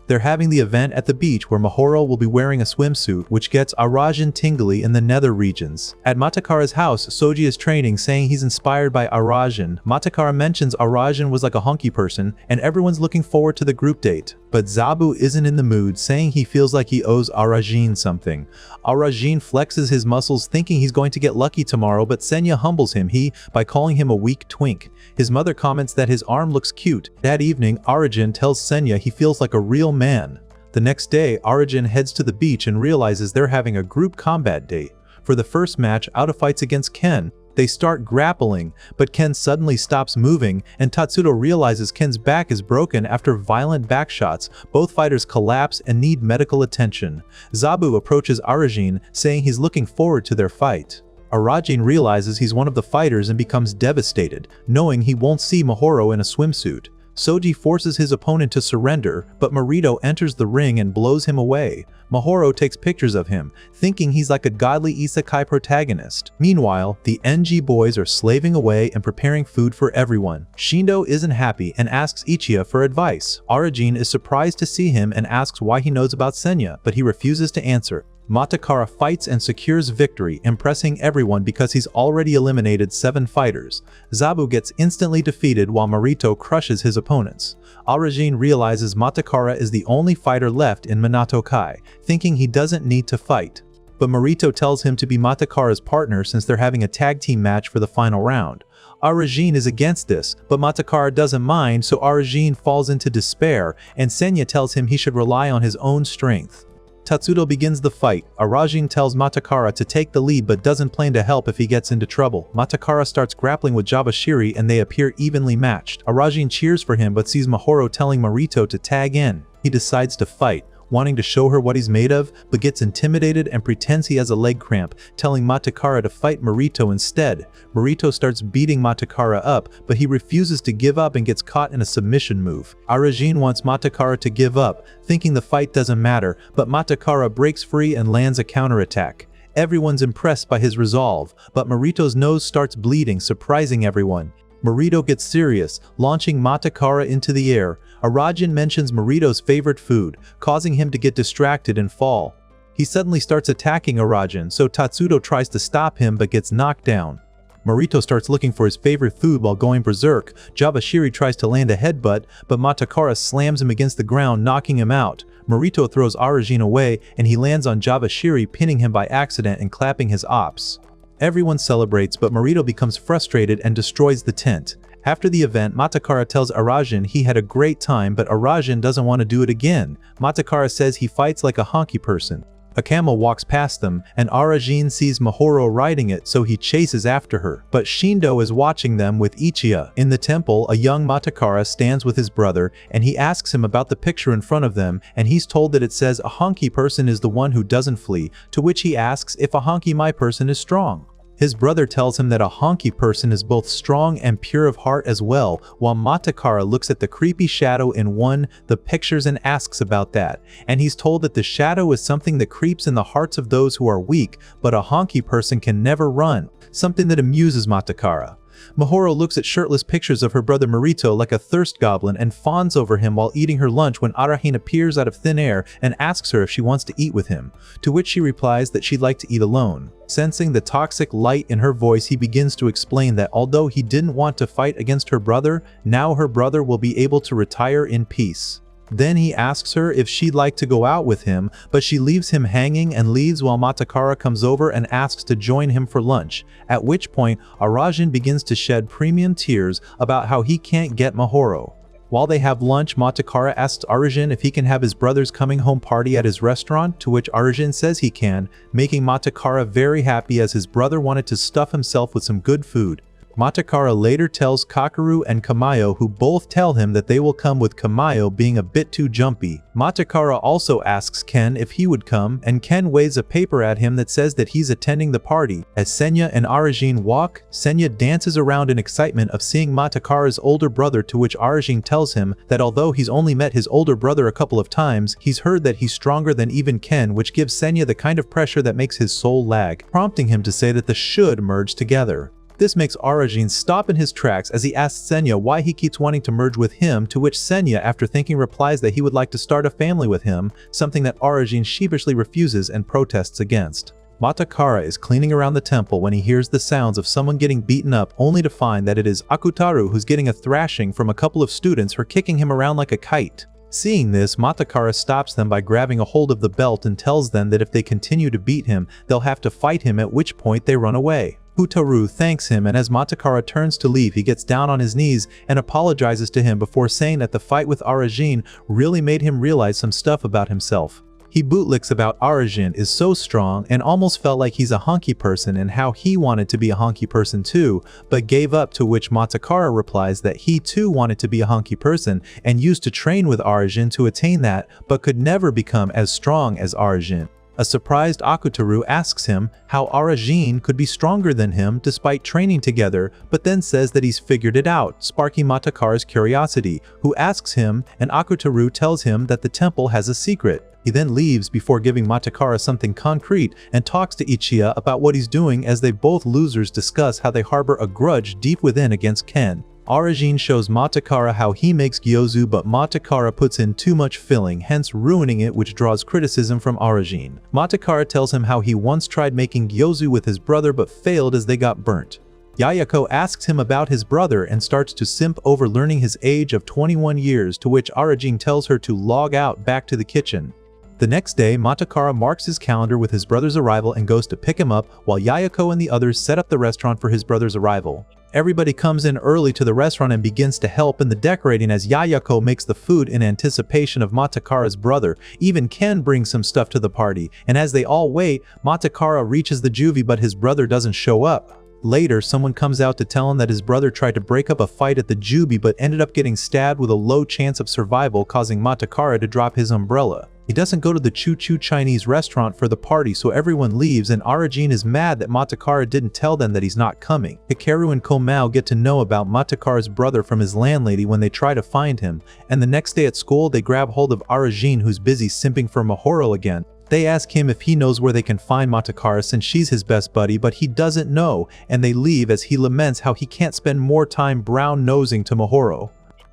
They're having the event at the beach where Mahoro will be wearing a swimsuit, which gets Arajin tingly in the nether regions. At Matakara's house, Soji is training, saying he's inspired by Arajin. Matakara mentions Arajin was like a honky person, and everyone's looking forward to the group date. But Zabu isn't in the mood, saying he feels like he owes Arajin something. Arajin flexes his muscles, thinking he's going to get lucky tomorrow, but Senya humbles him by calling him a weak twink. His mother comments that his arm looks cute. That evening, Arajin tells Senya he feels like a real man. The next day, Arajin heads to the beach and realizes they're having a group combat date. For the first match, out of fights against Ken, they start grappling, but Ken suddenly stops moving, and Tatsuto realizes Ken's back is broken after violent backshots. Both fighters collapse and need medical attention. Zabu approaches Arajin, saying he's looking forward to their fight. Arajin realizes he's one of the fighters and becomes devastated, knowing he won't see Mahoro in a swimsuit. Soji forces his opponent to surrender, but Marito enters the ring and blows him away. Mahoro takes pictures of him, thinking he's like a godly isekai protagonist. Meanwhile, the NG boys are slaving away and preparing food for everyone. Shindo isn't happy and asks Ichiya for advice. Arajin is surprised to see him and asks why he knows about Senya, but he refuses to answer. Matakara fights and secures victory, impressing everyone because he's already eliminated 7 fighters. Zabu gets instantly defeated while Marito crushes his opponents. Arajin realizes Matakara is the only fighter left in Minato Kai, thinking he doesn't need to fight. But Marito tells him to be Matakara's partner since they're having a tag team match for the final round. Arajin is against this, but Matakara doesn't mind, so Arajin falls into despair, and Senya tells him he should rely on his own strength. Tatsudo begins the fight. Arajin tells Matakara to take the lead but doesn't plan to help if he gets into trouble. Matakara starts grappling with Jabashiri and they appear evenly matched. Arajin cheers for him but sees Mahoro telling Marito to tag in. He decides to fight, wanting to show her what he's made of, but gets intimidated and pretends he has a leg cramp, telling Matakara to fight Marito instead. Marito starts beating Matakara up, but he refuses to give up and gets caught in a submission move. Arajin wants Matakara to give up, thinking the fight doesn't matter, but Matakara breaks free and lands a counterattack. Everyone's impressed by his resolve, but Marito's nose starts bleeding, surprising everyone. Marito gets serious, launching Matakara into the air. Arajin mentions Marito's favorite food, causing him to get distracted and fall. He suddenly starts attacking Arajin, so Tatsudo tries to stop him but gets knocked down. Marito starts looking for his favorite food while going berserk. Jabashiri tries to land a headbutt, but Matakara slams him against the ground, knocking him out. Marito throws Arajin away, and he lands on Jabashiri, pinning him by accident and clapping his ops. Everyone celebrates, but Marito becomes frustrated and destroys the tent. After the event, Matakara tells Arajin he had a great time, but Arajin doesn't want to do it again. Matakara says he fights like a honky person. A camel walks past them, and Arajin sees Mahoro riding it, so he chases after her. But Shindo is watching them with Ichiya. In the temple, a young Matakara stands with his brother, and he asks him about the picture in front of them, and he's told that it says a honky person is the one who doesn't flee, to which he asks if a honky my person is strong. His brother tells him that a honky person is both strong and pure of heart as well, while Matakara looks at the creepy shadow in the pictures and asks about that. And he's told that the shadow is something that creeps in the hearts of those who are weak, but a honky person can never run, something that amuses Matakara. Mahoro looks at shirtless pictures of her brother Marito like a thirst goblin and fawns over him while eating her lunch when Arajin appears out of thin air and asks her if she wants to eat with him, to which she replies that she'd like to eat alone. Sensing the toxic light in her voice, he begins to explain that although he didn't want to fight against her brother, now her brother will be able to retire in peace. Then he asks her if she'd like to go out with him, but she leaves him hanging and leaves while Matakara comes over and asks to join him for lunch, at which point Arajin begins to shed premium tears about how he can't get Mahoro. While they have lunch, Matakara asks Arajin if he can have his brother's coming home party at his restaurant, to which Arajin says he can, making Matakara very happy as his brother wanted to stuff himself with some good food. Matakara later tells Kakeru and Kamayo, who both tell him that they will come, with Kamayo being a bit too jumpy. Matakara also asks Ken if he would come, and Ken waves a paper at him that says that he's attending the party. As Senya and Arajin walk, Senya dances around in excitement of seeing Matakara's older brother, to which Arajin tells him that although he's only met his older brother a couple of times, he's heard that he's stronger than even Ken, which gives Senya the kind of pressure that makes his soul lag, prompting him to say that the should merge together. This makes Arajin stop in his tracks as he asks Senya why he keeps wanting to merge with him, to which Senya, after thinking, replies that he would like to start a family with him, something that Arajin sheepishly refuses and protests against. Matakara is cleaning around the temple when he hears the sounds of someone getting beaten up, only to find that it is Akutaru who's getting a thrashing from a couple of students for kicking him around like a kite. Seeing this, Matakara stops them by grabbing a hold of the belt and tells them that if they continue to beat him, they'll have to fight him, at which point they run away. Hutaru thanks him, and as Matakara turns to leave, he gets down on his knees and apologizes to him before saying that the fight with Arajin really made him realize some stuff about himself. He bootlicks about Arajin is so strong and almost felt like he's a honky person and how he wanted to be a honky person too, but gave up, to which Matakara replies that he too wanted to be a honky person and used to train with Arajin to attain that, but could never become as strong as Arajin. A surprised Akutaru asks him how Arajin could be stronger than him despite training together, but then says that he's figured it out, sparking Matakara's curiosity, who asks him, and Akutaru tells him that the temple has a secret. He then leaves before giving Matakara something concrete and talks to Ichiya about what he's doing as they both losers discuss how they harbor a grudge deep within against Ken. Arajin shows Matakara how he makes gyozu, but Matakara puts in too much filling, hence ruining it, which draws criticism from Arajin. Matakara tells him how he once tried making gyozu with his brother but failed as they got burnt. Yayako asks him about his brother and starts to simp over learning his age of 21 years, to which Arajin tells her to log out back to the kitchen. The next day, Matakara marks his calendar with his brother's arrival and goes to pick him up, while Yayako and the others set up the restaurant for his brother's arrival. Everybody comes in early to the restaurant and begins to help in the decorating as Yayako makes the food in anticipation of Matakara's brother. Even Ken brings some stuff to the party, and as they all wait, Matakara reaches the juvie but his brother doesn't show up. Later, someone comes out to tell him that his brother tried to break up a fight at the juvie but ended up getting stabbed with a low chance of survival, causing Matakara to drop his umbrella. He doesn't go to the Choo-Choo Chinese restaurant for the party, so everyone leaves, and Arajin is mad that Matakara didn't tell them that he's not coming. Hikaru and Komao get to know about Matakara's brother from his landlady when they try to find him, and the next day at school they grab hold of Arajin, who's busy simping for Mahoro again. They ask him if he knows where they can find Matakara since she's his best buddy, but he doesn't know, and they leave as he laments how he can't spend more time brown-nosing to Mahoro.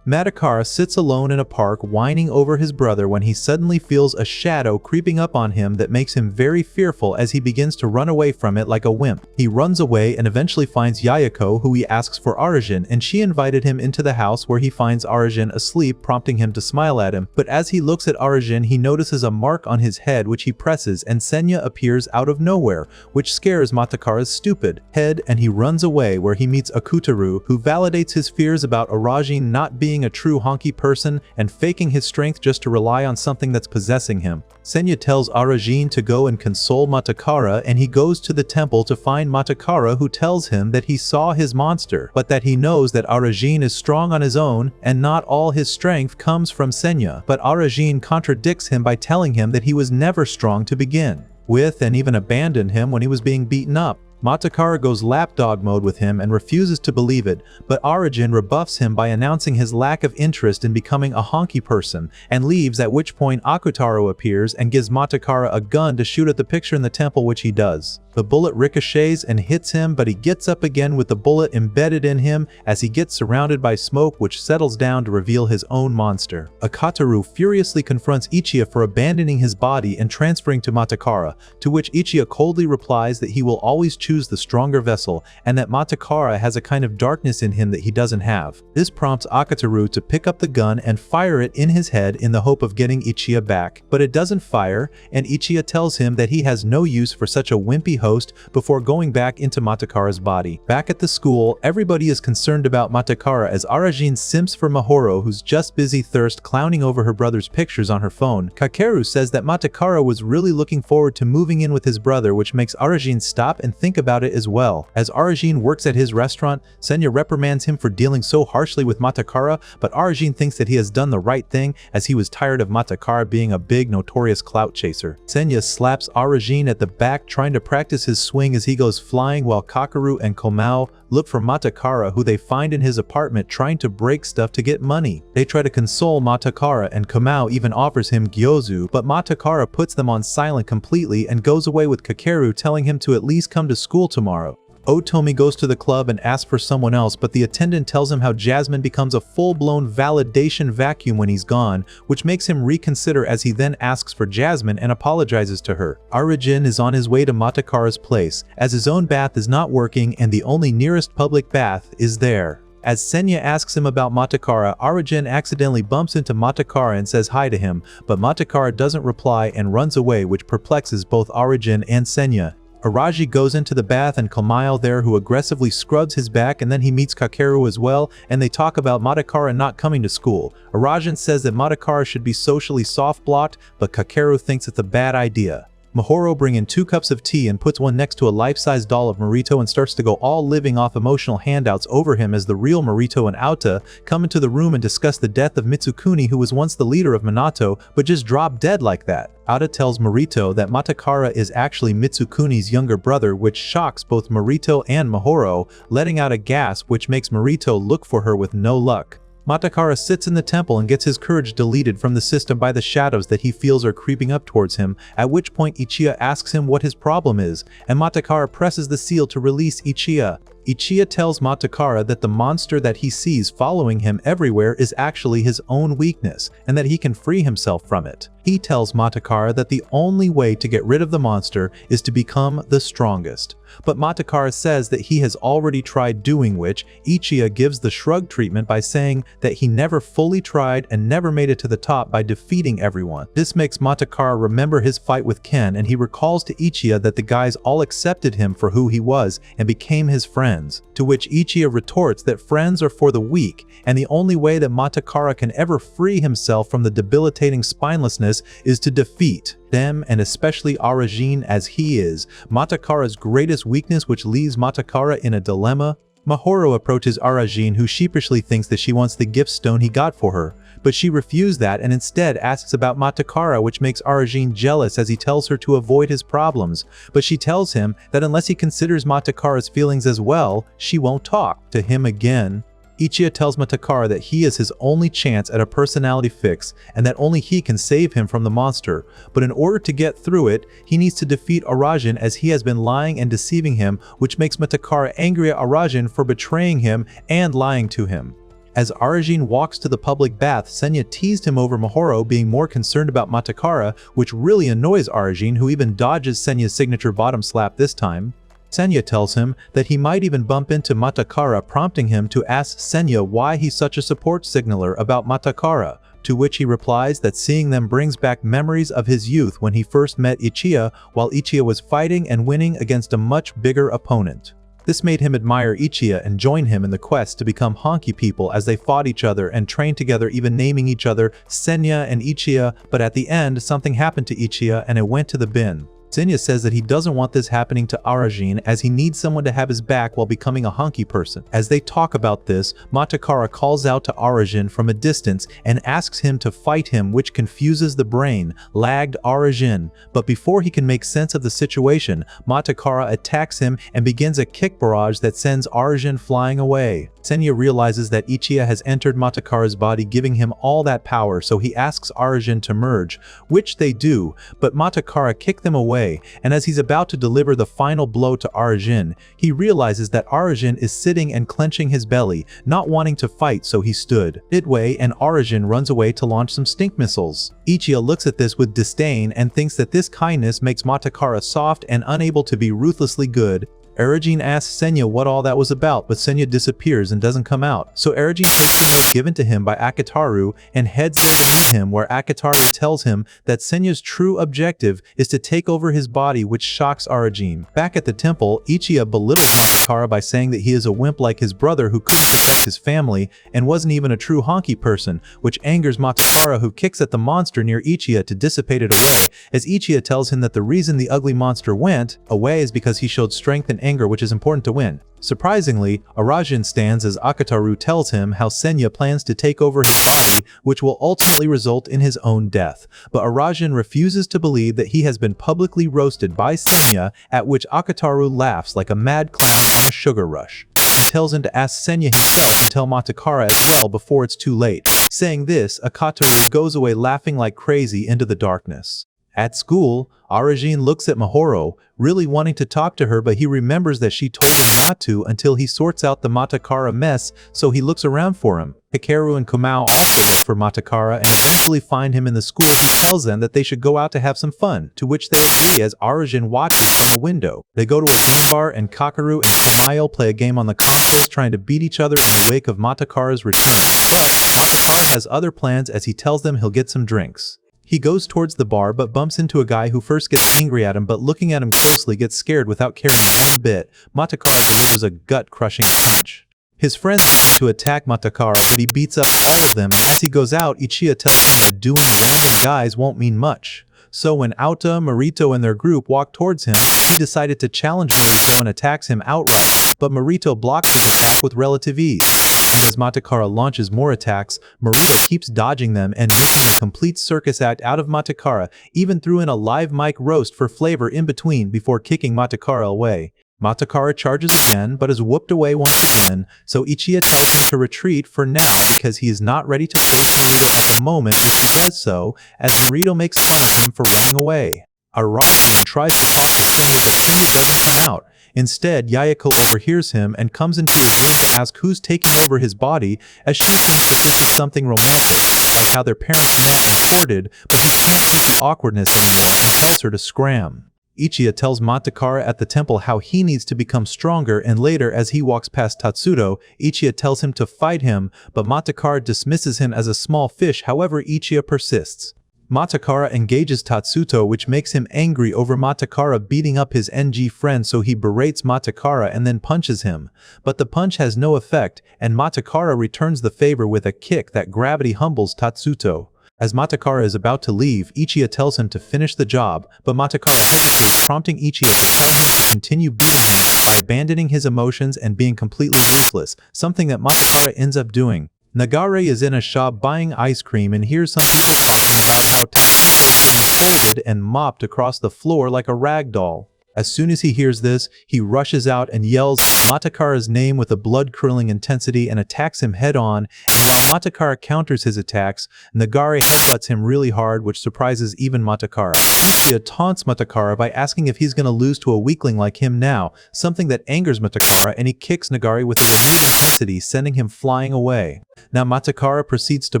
Matakara sits alone in a park whining over his brother when he suddenly feels a shadow creeping up on him that makes him very fearful as he begins to run away from it like a wimp. He runs away and eventually finds Yayako, who he asks for Arajin, and she invited him into the house where he finds Arajin asleep, prompting him to smile at him. But as he looks at Arajin, he notices a mark on his head which he presses, and Senya appears out of nowhere, which scares Matakara's stupid head, and he runs away where he meets Akutaru, who validates his fears about Arajin not being a true honky person and faking his strength just to rely on something that's possessing him. Senya tells Arajin to go and console Matakara, and he goes to the temple to find Matakara, who tells him that he saw his monster, but that he knows that Arajin is strong on his own and not all his strength comes from Senya. But Arajin contradicts him by telling him that he was never strong to begin with and even abandoned him when he was being beaten up. Matakara goes lapdog mode with him and refuses to believe it, but Arajin rebuffs him by announcing his lack of interest in becoming a honky person and leaves, at which point Akutaro appears and gives Matakara a gun to shoot at the picture in the temple, which he does. The bullet ricochets and hits him, but he gets up again with the bullet embedded in him as he gets surrounded by smoke, which settles down to reveal his own monster. Akutaru furiously confronts Ichiya for abandoning his body and transferring to Matakara, to which Ichiya coldly replies that he will always choose the stronger vessel and that Matakara has a kind of darkness in him that he doesn't have. This prompts Akutaru to pick up the gun and fire it in his head in the hope of getting Ichiya back, but it doesn't fire, and Ichiya tells him that he has no use for such a wimpy host before going back into Matakara's body. Back at the school, everybody is concerned about Matakara as Arajin simps for Mahoro, who's just busy clowning over her brother's pictures on her phone. Kakeru says that Matakara was really looking forward to moving in with his brother, which makes Arajin stop and think about it as well. As Arajin works at his restaurant, Senya reprimands him for dealing so harshly with Matakara, but Arajin thinks that he has done the right thing as he was tired of Matakara being a big notorious clout chaser. Senya slaps Arajin at the back, trying to practice his swing as he goes flying, while Kakeru and Komao look for Matakara, who they find in his apartment trying to break stuff to get money. They try to console Matakara, and Komao even offers him gyozu, but Matakara puts them on silent completely and goes away with Kakeru, telling him to at least come to school tomorrow. Otomi goes to the club and asks for someone else, but the attendant tells him how Jasmine becomes a full-blown validation vacuum when he's gone, which makes him reconsider as he then asks for Jasmine and apologizes to her. Arajin is on his way to Matakara's place, as his own bath is not working and the only nearest public bath is there. As Senya asks him about Matakara, Arajin accidentally bumps into Matakara and says hi to him, but Matakara doesn't reply and runs away, which perplexes both Arajin and Senya. Arajin goes into the bath and Komao there, who aggressively scrubs his back, and then he meets Kakeru as well, and they talk about Matakara not coming to school. Arajin says that Matakara should be socially soft-blocked, but Kakeru thinks it's a bad idea. Mahoro brings in 2 cups of tea and puts one next to a life-size doll of Marito and starts to go all living off emotional handouts over him as the real Marito and Aota come into the room and discuss the death of Mitsukuni, who was once the leader of Minato but just dropped dead like that. Aota tells Marito that Matakara is actually Mitsukuni's younger brother, which shocks both Marito and Mahoro, letting out a gasp which makes Marito look for her with no luck. Matakara sits in the temple and gets his courage deleted from the system by the shadows that he feels are creeping up towards him, at which point Ichiya asks him what his problem is, and Matakara presses the seal to release Ichiya. Ichiya tells Matakara that the monster that he sees following him everywhere is actually his own weakness, and that he can free himself from it. He tells Matakara that the only way to get rid of the monster is to become the strongest. But Matakara says that he has already tried doing which, Ichiya gives the shrug treatment by saying that he never fully tried and never made it to the top by defeating everyone. This makes Matakara remember his fight with Ken, and he recalls to Ichiya that the guys all accepted him for who he was and became his friends, to which Ichiya retorts that friends are for the weak, and the only way that Matakara can ever free himself from the debilitating spinelessness is to defeat them, and especially Arajin, as he is Matakara's greatest weakness, which leaves Matakara in a dilemma. Mahoro approaches Arajin, who sheepishly thinks that she wants the gift stone he got for her, but she refused that and instead asks about Matakara, which makes Arajin jealous as he tells her to avoid his problems, but she tells him that unless he considers Matakara's feelings as well, she won't talk to him again. Ichiya tells Matakara that he is his only chance at a personality fix and that only he can save him from the monster, but in order to get through it, he needs to defeat Arajin as he has been lying and deceiving him, which makes Matakara angry at Arajin for betraying him and lying to him. As Arajin walks to the public bath, Senya teased him over Mahoro being more concerned about Matakara, which really annoys Arajin, who even dodges Senya's signature bottom slap this time. Senya tells him that he might even bump into Matakara, prompting him to ask Senya why he's such a support signaler about Matakara, to which he replies that seeing them brings back memories of his youth when he first met Ichiya, while Ichiya was fighting and winning against a much bigger opponent. This made him admire Ichiya and join him in the quest to become honky people as they fought each other and trained together, even naming each other Senya and Ichiya, but at the end something happened to Ichiya and it went to the bin. Senya says that he doesn't want this happening to Arajin as he needs someone to have his back while becoming a honky person. As they talk about this, Matakara calls out to Arajin from a distance and asks him to fight him, which confuses the brain, lagged Arajin. But before he can make sense of the situation, Matakara attacks him and begins a kick barrage that sends Arajin flying away. Senya realizes that Ichiya has entered Matakara's body, giving him all that power, so he asks Arajin to merge, which they do, but Matakara kicks them away, and as he's about to deliver the final blow to Arajin, he realizes that Arajin is sitting and clenching his belly, not wanting to fight, so he stood midway and Arajin runs away to launch some stink missiles. Ichiya looks at this with disdain and thinks that this kindness makes Matakara soft and unable to be ruthlessly good. Arajin asks Senya what all that was about, but Senya disappears and doesn't come out. So Arajin takes the note given to him by Akitaru and heads there to meet him, where Akitaru tells him that Senya's true objective is to take over his body, which shocks Arajin. Back at the temple, Ichiya belittles Matakara by saying that he is a wimp like his brother who couldn't protect his family and wasn't even a true honky person, which angers Matakara, who kicks at the monster near Ichiya to dissipate it away, as Ichiya tells him that the reason the ugly monster went away is because he showed strength and anger, which is important to win. Surprisingly, Arajin stands as Akitaru tells him how Senya plans to take over his body, which will ultimately result in his own death. But Arajin refuses to believe that he has been publicly roasted by Senya, at which Akitaru laughs like a mad clown on a sugar rush. He tells him to ask Senya himself and tell Matakara as well before it's too late. Saying this, Akitaru goes away laughing like crazy into the darkness. At school, Arajin looks at Mahoro, really wanting to talk to her, but he remembers that she told him not to until he sorts out the Matakara mess, so he looks around for him. Hikaru and Komao also look for Matakara and eventually find him in the school. He tells them that they should go out to have some fun, to which they agree as Arajin watches from a window. They go to a game bar and Kakeru and Komayo play a game on the consoles, trying to beat each other in the wake of Matakara's return. But Matakara has other plans as he tells them he'll get some drinks. He goes towards the bar but bumps into a guy who first gets angry at him, but looking at him closely gets scared without caring one bit. Matakara delivers a gut-crushing punch. His friends attempt to attack Matakara, but he beats up all of them, and as he goes out, Ichiya tells him that doing random guys won't mean much. So when Auta, Marito, and their group walk towards him, he decided to challenge Marito and attacks him outright, but Marito blocks his attack with relative ease. And as Matakara launches more attacks, Marito keeps dodging them and making a complete circus act out of Matakara, even threw in a live mic roast for flavor in between before kicking Matakara away. Matakara charges again, but is whooped away once again, so Ichiya tells him to retreat for now because he is not ready to face Marito at the moment, which he does so, as Marito makes fun of him for running away. Arajin tries to talk to Senya, but Senya doesn't come out. Instead, Yayako overhears him and comes into his room to ask who's taking over his body, as she thinks that this is something romantic, like how their parents met and courted, but he can't take the awkwardness anymore and tells her to scram. Ichiya tells Matakara at the temple how he needs to become stronger, and later as he walks past Tatsuto, Ichiya tells him to fight him, but Matakara dismisses him as a small fish. However, Ichiya persists. Matakara engages Tatsuto, which makes him angry over Matakara beating up his NG friend, so he berates Matakara and then punches him. But the punch has no effect, and Matakara returns the favor with a kick that gravity humbles Tatsuto. As Matakara is about to leave, Ichiya tells him to finish the job, but Matakara hesitates, prompting Ichiya to tell him to continue beating him by abandoning his emotions and being completely ruthless, something that Matakara ends up doing. Nagare is in a shop buying ice cream and hears some people talking about how Tatsuto is being folded and mopped across the floor like a rag doll. As soon as he hears this, he rushes out and yells Matakara's name with a blood-curdling intensity and attacks him head-on, and while Matakara counters his attacks, Nagare headbutts him really hard, which surprises even Matakara. Ichiya taunts Matakara by asking if he's gonna lose to a weakling like him now, something that angers Matakara, and he kicks Nagare with a renewed intensity, sending him flying away. Now Matakara proceeds to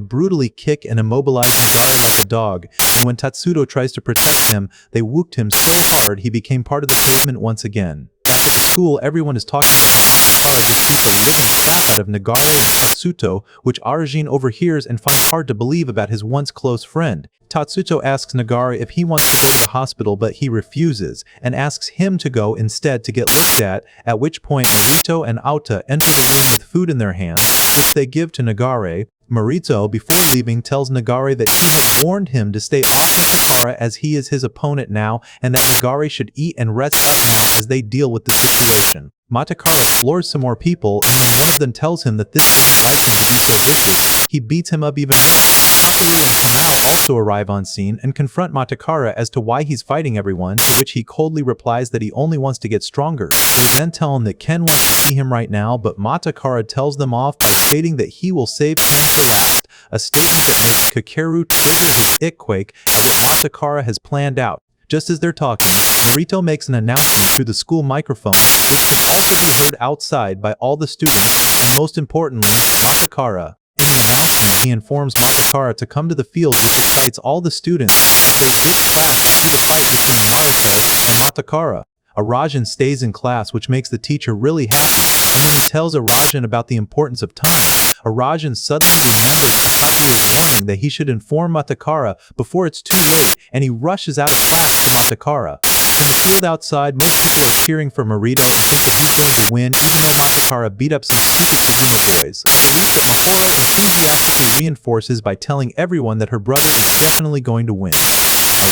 brutally kick and immobilize Nagare like a dog, and when Tatsuto tries to protect him, they whooped him so hard he became part of the pavement once again. Back at the school, everyone is talking about Matakara just beat the living crap out of Nagare and Tatsuto, which Arajin overhears and finds hard to believe about his once close friend. Tatsuto asks Nagare if he wants to go to the hospital, but he refuses, and asks him to go instead to get looked at which point Marito and Auta enter the room with food in their hands, which they give to Nagare. Marito, before leaving, tells Nagare that he had warned him to stay off Matakara as he is his opponent now, and that Nagare should eat and rest up now as they deal with the situation. Matakara floors some more people, and when one of them tells him that this is like him to be so vicious, he beats him up even more. Haku and Kamau also arrive on scene and confront Matakara as to why he's fighting everyone, to which he coldly replies that he only wants to get stronger. They then tell him that Ken wants to see him right now, but Matakara tells them off by stating that he will save Ken for last, a statement that makes Kakeru trigger his it-quake at what Matakara has planned out. Just as they're talking, Marito makes an announcement through the school microphone, which can also be heard outside by all the students, and most importantly, Matakara. In the announcement, he informs Matakara to come to the field, which excites all the students, as they get class to see the fight between Naruto and Matakara. Arajin stays in class, which makes the teacher really happy, and when he tells Arajin about the importance of time, Arajin suddenly remembers Kaguya's warning that he should inform Matakara before it's too late, and he rushes out of class to Matakara. In the field outside, most people are cheering for Marito and think that he's going to win, even though Matakara beat up some stupid Siguma boys. Belief that Mahora enthusiastically reinforces by telling everyone that her brother is definitely going to win.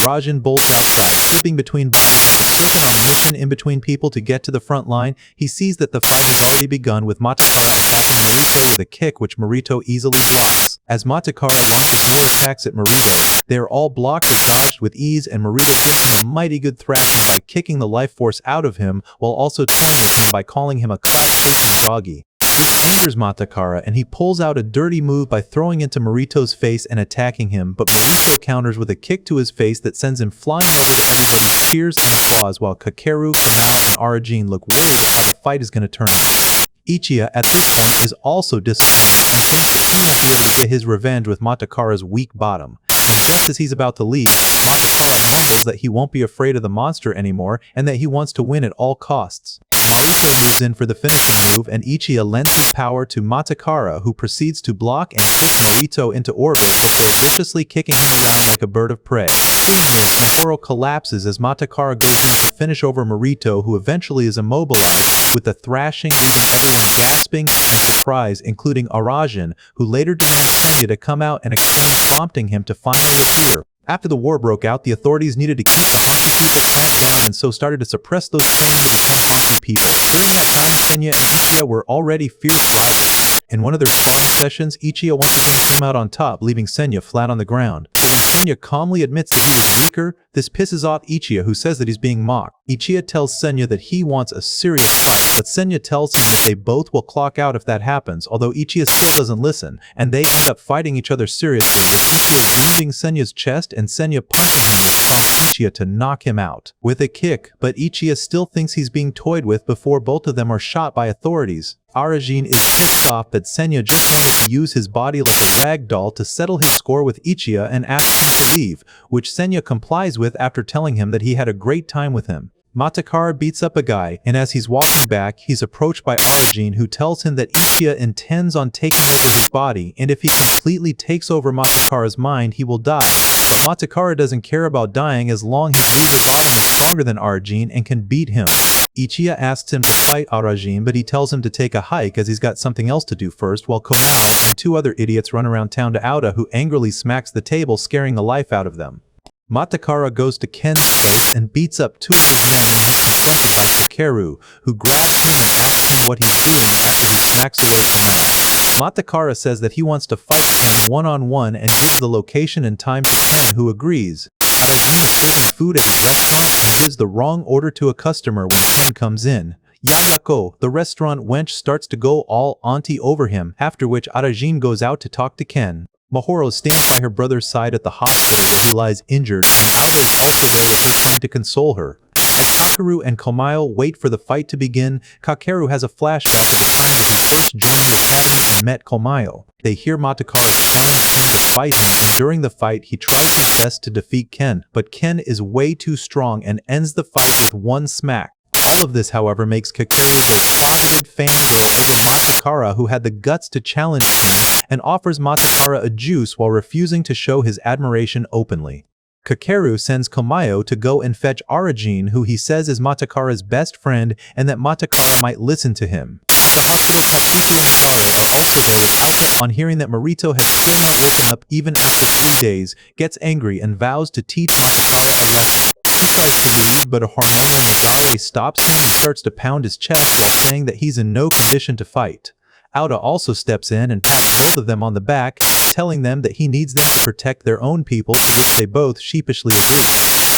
Arajin bolts outside, skipping between taken on a mission in between people to get to the front line. He sees that the fight has already begun, with Matakara attacking Marito with a kick which Marito easily blocks. As Matakara launches more attacks at Marito, they are all blocked or dodged with ease, and Marito gives him a mighty good thrashing by kicking the life force out of him, while also toying with him by calling him a clout-chasing doggy. This angers Matakara, and he pulls out a dirty move by throwing into Marito's face and attacking him, but Marito counters with a kick to his face that sends him flying over to everybody's cheers and applause, while Kakeru, Kamau, and Arajin look worried at how the fight is going to turn out. Ichiya, at this point, is also disappointed and thinks that he won't be able to get his revenge with Matakara's weak bottom. And just as he's about to leave, Matakara mumbles that he won't be afraid of the monster anymore and that he wants to win at all costs. Marito moves in for the finishing move, and Ichiya lends his power to Matakara, who proceeds to block and kick Marito into orbit before viciously kicking him around like a bird of prey. Seeing this, Mahoro collapses as Matakara goes in to finish over Marito, who eventually is immobilized, with the thrashing leaving everyone gasping and surprised, including Arajin, who later demands Senya to come out and explain, prompting him to finally appear. After the war broke out, the authorities needed to keep the honky people clamped down and so started to suppress those claiming to become honky people. During that time, Senya and Ichiya were already fierce rivals. In one of their sparring sessions, Ichiya once again came out on top, leaving Senya flat on the ground. But when Senya calmly admits that he was weaker, this pisses off Ichiya, who says that he's being mocked. Ichiya tells Senya that he wants a serious fight, but Senya tells him that they both will clock out if that happens, although Ichiya still doesn't listen, and they end up fighting each other seriously, with Ichiya wounding Senya's chest and Senya punching him, which prompts Ichiya to knock him out with a kick, but Ichiya still thinks he's being toyed with before both of them are shot by authorities. Arajin is pissed off that Senya just wanted to use his body like a rag doll to settle his score with Ichiya and asks him to leave, which Senya complies with after telling him that he had a great time with him. Matakara beats up a guy, and as he's walking back, he's approached by Arajin, who tells him that Ichiya intends on taking over his body, and if he completely takes over Matakara's mind, he will die. But Matakara doesn't care about dying as long as Laser Bottom is stronger than Arajin and can beat him. Ichiya asks him to fight Arajin, but he tells him to take a hike as he's got something else to do first, while Komao and two other idiots run around town to Aota, who angrily smacks the table, scaring the life out of them. Matakara goes to Ken's place and beats up two of his men when he's confronted by Kakeru, who grabs him and asks him what he's doing after he smacks away Komao. Matakara says that he wants to fight Ken one-on-one and gives the location and time to Ken, who agrees. Arajin is serving food at his restaurant and gives the wrong order to a customer when Ken comes in. Yayako, the restaurant wench, starts to go all auntie over him, after which Arajin goes out to talk to Ken. Mahoro stands by her brother's side at the hospital where he lies injured, and Aota is also there with her trying to console her. As Kakeru and Komao wait for the fight to begin, Kakeru has a flashback of the time that he first joined the academy and met Komao. They hear Matakara challenge Ken to fight him, and during the fight he tries his best to defeat Ken, but Ken is way too strong and ends the fight with one smack. All of this, however, makes Kakeru a most closeted fangirl over Matakara, who had the guts to challenge Ken, and offers Matakara a juice while refusing to show his admiration openly. Kakeru sends Komao to go and fetch Arajin, who he says is Matakara's best friend and that Matakara might listen to him. At the hospital, Katsuki and Sare are also there without them. On hearing that Marito has still not woken up even after 3 days, gets angry and vows to teach Matakara a lesson. He tries to leave, but a Harmonia Nazare stops him and starts to pound his chest while saying that he's in no condition to fight. Aota also steps in and pats both of them on the back, telling them that he needs them to protect their own people, to which they both sheepishly agree.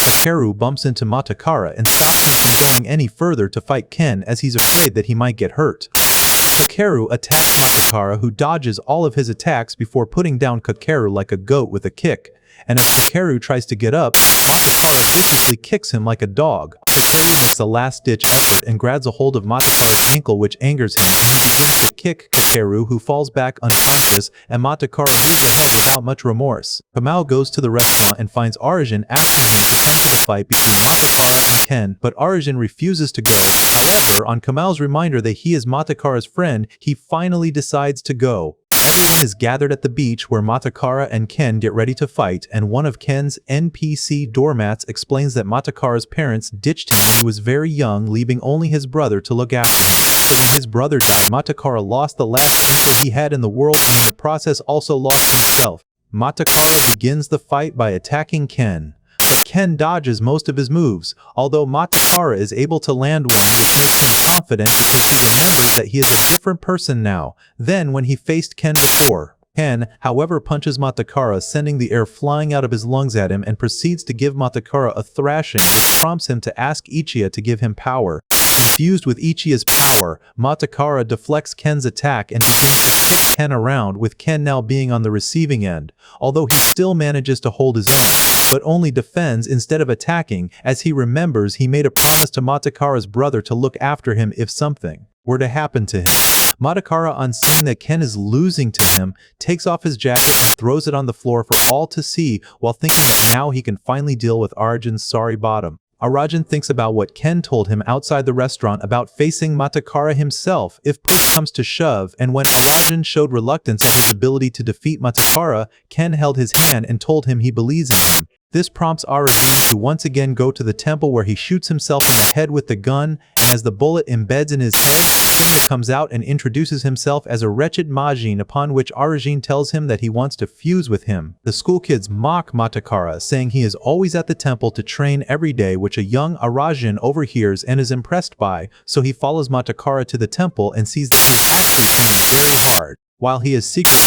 Kakeru bumps into Matakara and stops him from going any further to fight Ken as he's afraid that he might get hurt. Kakeru attacks Matakara, who dodges all of his attacks before putting down Kakeru like a goat with a kick. And as Kakeru tries to get up, Matakara viciously kicks him like a dog. Kakeru makes a last-ditch effort and grabs a hold of Matakara's ankle, which angers him, and he begins to kick Kakeru, who falls back unconscious, and Matakara moves ahead without much remorse. Komao goes to the restaurant and finds Arajin, asking him to come to the fight between Matakara and Ken, but Arajin refuses to go. However, on Kamao's reminder that he is Matakara's friend, he finally decides to go. Everyone is gathered at the beach where Matakara and Ken get ready to fight, and one of Ken's NPC doormats explains that Matakara's parents ditched him when he was very young, leaving only his brother to look after him. So when his brother died, Matakara lost the last uncle he had in the world, and in the process also lost himself. Matakara begins the fight by attacking Ken. But Ken dodges most of his moves, although Matakara is able to land one, which makes him confident because he remembers that he is a different person now than when he faced Ken before. Ken, however, punches Matakara, sending the air flying out of his lungs at him, and proceeds to give Matakara a thrashing, which prompts him to ask Ichiya to give him power. Confused with Ichiya's power, Matakara deflects Ken's attack and begins to kick Ken around, with Ken now being on the receiving end, although he still manages to hold his own, but only defends instead of attacking, as he remembers he made a promise to Matakara's brother to look after him if something were to happen to him. Matakara, on seeing that Ken is losing to him, takes off his jacket and throws it on the floor for all to see, while thinking that now he can finally deal with Arajin's sorry bottom. Arajin thinks about what Ken told him outside the restaurant about facing Matakara himself if push comes to shove, and when Arajin showed reluctance in his ability to defeat Matakara, Ken held his hand and told him he believes in him. This prompts Arajin to once again go to the temple, where he shoots himself in the head with the gun, and As the bullet embeds in his head, Senya comes out and introduces himself as a wretched Majin, upon which Arajin tells him that he wants to fuse with him. The school kids mock Matakara, saying he is always at the temple to train every day, which a young Arajin overhears and is impressed by, so he follows Matakara to the temple and sees that he is actually training very hard. While he is secretly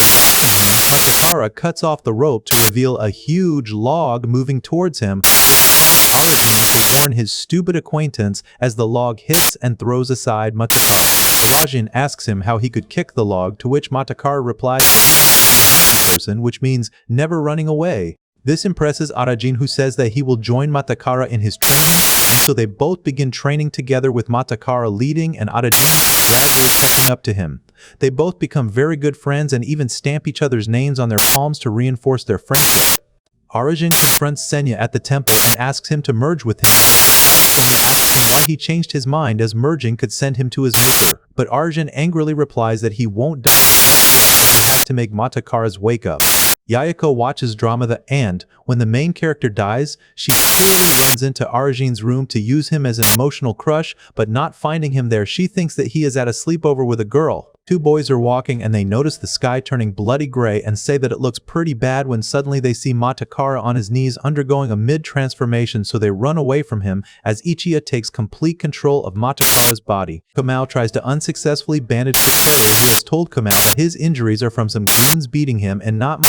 Matakara cuts off the rope to reveal a huge log moving towards him. Arajin to warn his stupid acquaintance as the log hits and throws aside Matakara. Arajin asks him how he could kick the log, to which Matakara replies, person, which means never running away. This impresses Arajin, who says that he will join Matakara in his training, so they both begin training together with Matakara leading and Arajin gradually catching up to him. They both become very good friends and even stamp each other's names on their palms to reinforce their friendship. Arajin confronts Senya at the temple and asks him to merge with him. Senya asks him why he changed his mind, as merging could send him to his maker, but Arajin angrily replies that he won't die, but he has to make Matakara's wake up. Yayako watches drama and, when the main character dies, she clearly runs into Arajin's room to use him as an emotional crush, but not finding him there, she thinks that he is at a sleepover with a girl. Two boys are walking and they notice the sky turning bloody gray and say that it looks pretty bad, when suddenly they see Matakara on his knees undergoing a mid-transformation, so they run away from him as Ichiya takes complete control of Matakara's body. Kamau tries to unsuccessfully bandage the terror, who has told Kamau that his injuries are from some goons beating him and not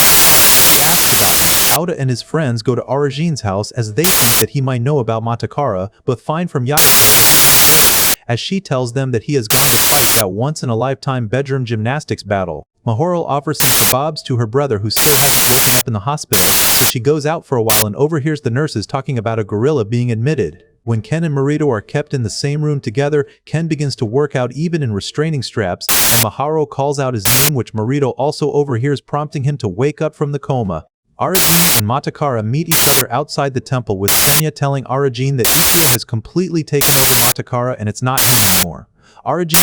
Auda and his friends go to Arajin's house as they think that he might know about Matakara, but find from Yayako as she tells them that he has gone to fight that once-in-a-lifetime bedroom gymnastics battle. Mahoro offers some kebabs to her brother, who still hasn't woken up in the hospital. She goes out for a while and overhears the nurses talking about a gorilla being admitted. When Ken and Marito are kept in the same room together, Ken begins to work out even in restraining straps, and Maharo calls out his name, which Marito also overhears, prompting him to wake up from the coma. Arajin and Matakara meet each other outside the temple, with Senya telling Arajin that Ichiya has completely taken over Matakara and it's not him anymore. Arajin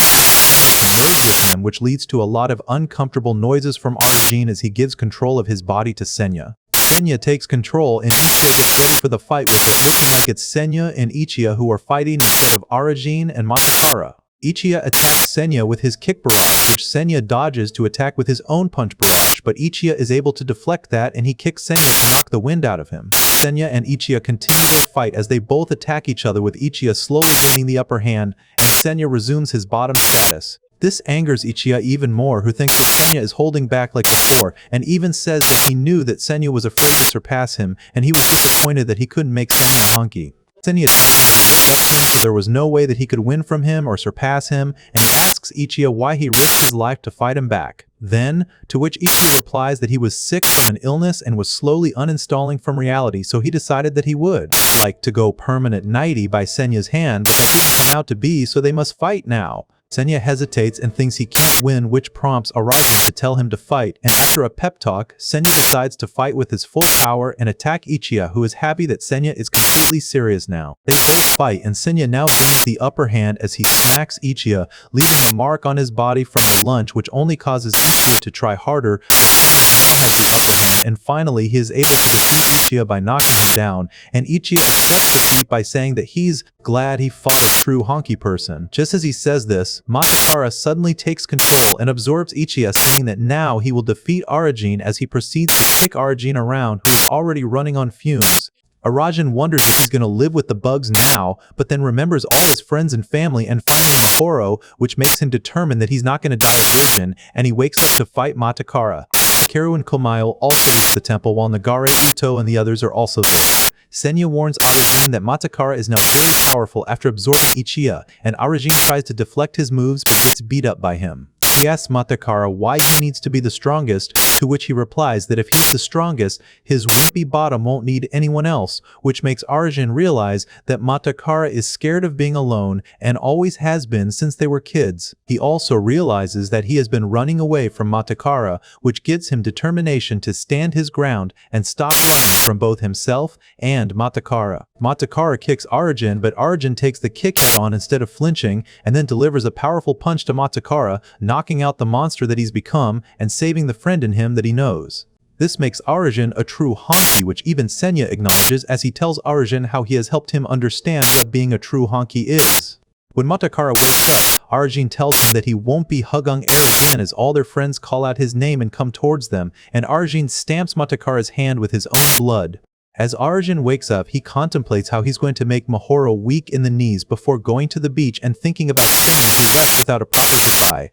merges with him, which leads to a lot of uncomfortable noises from Arajin as he gives control of his body to Senya. Senya takes control and Ichiya gets ready for the fight, with it looking like it's Senya and Ichiya who are fighting instead of Arajin and Matakara. Ichiya attacks Senya with his kick barrage, which Senya dodges to attack with his own punch barrage, but Ichiya is able to deflect that and he kicks Senya to knock the wind out of him. Senya and Ichiya continue their fight as they both attack each other, with Ichiya slowly gaining the upper hand, and Senya resumes his bottom status. This angers Ichiya even more, who thinks that Senya is holding back like before, and even says that he knew that Senya was afraid to surpass him, and he was disappointed that he couldn't make Senya hunky. Senya so there was no way that he could win from him or surpass him, and he asks Ichiya why he risked his life to fight him back. Then, to which Ichiya replies that he was sick from an illness and was slowly uninstalling from reality, so he decided that he would like to go permanent nighty by Senya's hand, but that didn't come out to be, so they must fight now. Senya hesitates and thinks he can't win, which prompts Arajin to tell him to fight, and after a pep talk, Senya decides to fight with his full power and attack Ichiya, who is happy that Senya is completely serious now. They both fight and Senya now gains the upper hand as he smacks Ichiya, leaving a mark on his body from the lunge, which only causes Ichiya to try harder. Has the upper hand, and finally he is able to defeat Ichiya by knocking him down, and Ichiya accepts defeat by saying that he's glad he fought a true honky person. Just as he says this, Matakara suddenly takes control and absorbs Ichiya, saying that now he will defeat Arajin, as he proceeds to kick Arajin around, who is already running on fumes. Arajin wonders if he's gonna live with the bugs now, but then remembers all his friends and family, and finally Mahoro, which makes him determined that he's not gonna die a virgin, and he wakes up to fight Matakara. Karu and Komayo also reach the temple, while Nagare, Uto, and the others are also there. Senya warns Arajin that Matakara is now very powerful after absorbing Ichiya, and Arajin tries to deflect his moves but gets beat up by him. He asks Matakara why he needs to be the strongest, to which he replies that if he's the strongest, his wimpy bottom won't need anyone else, which makes Arajin realize that Matakara is scared of being alone and always has been since they were kids. He also realizes that he has been running away from Matakara, which gives him determination to stand his ground and stop running from both himself and Matakara. Matakara kicks Arajin, but Arajin takes the kick head-on instead of flinching, and then delivers a powerful punch to Matakara, knocking out the monster that he's become and saving the friend in him that he knows. This makes Arajin a true honky, which even Senya acknowledges as he tells Arajin how he has helped him understand what being a true honky is. When Matakara wakes up, Arajin tells him that he won't be hugging air again as all their friends call out his name and come towards them, and Arajin stamps Matakara's hand with his own blood. As Arajin wakes up, he contemplates how he's going to make Mahoro weak in the knees before going to the beach and thinking about saying he left without a proper goodbye.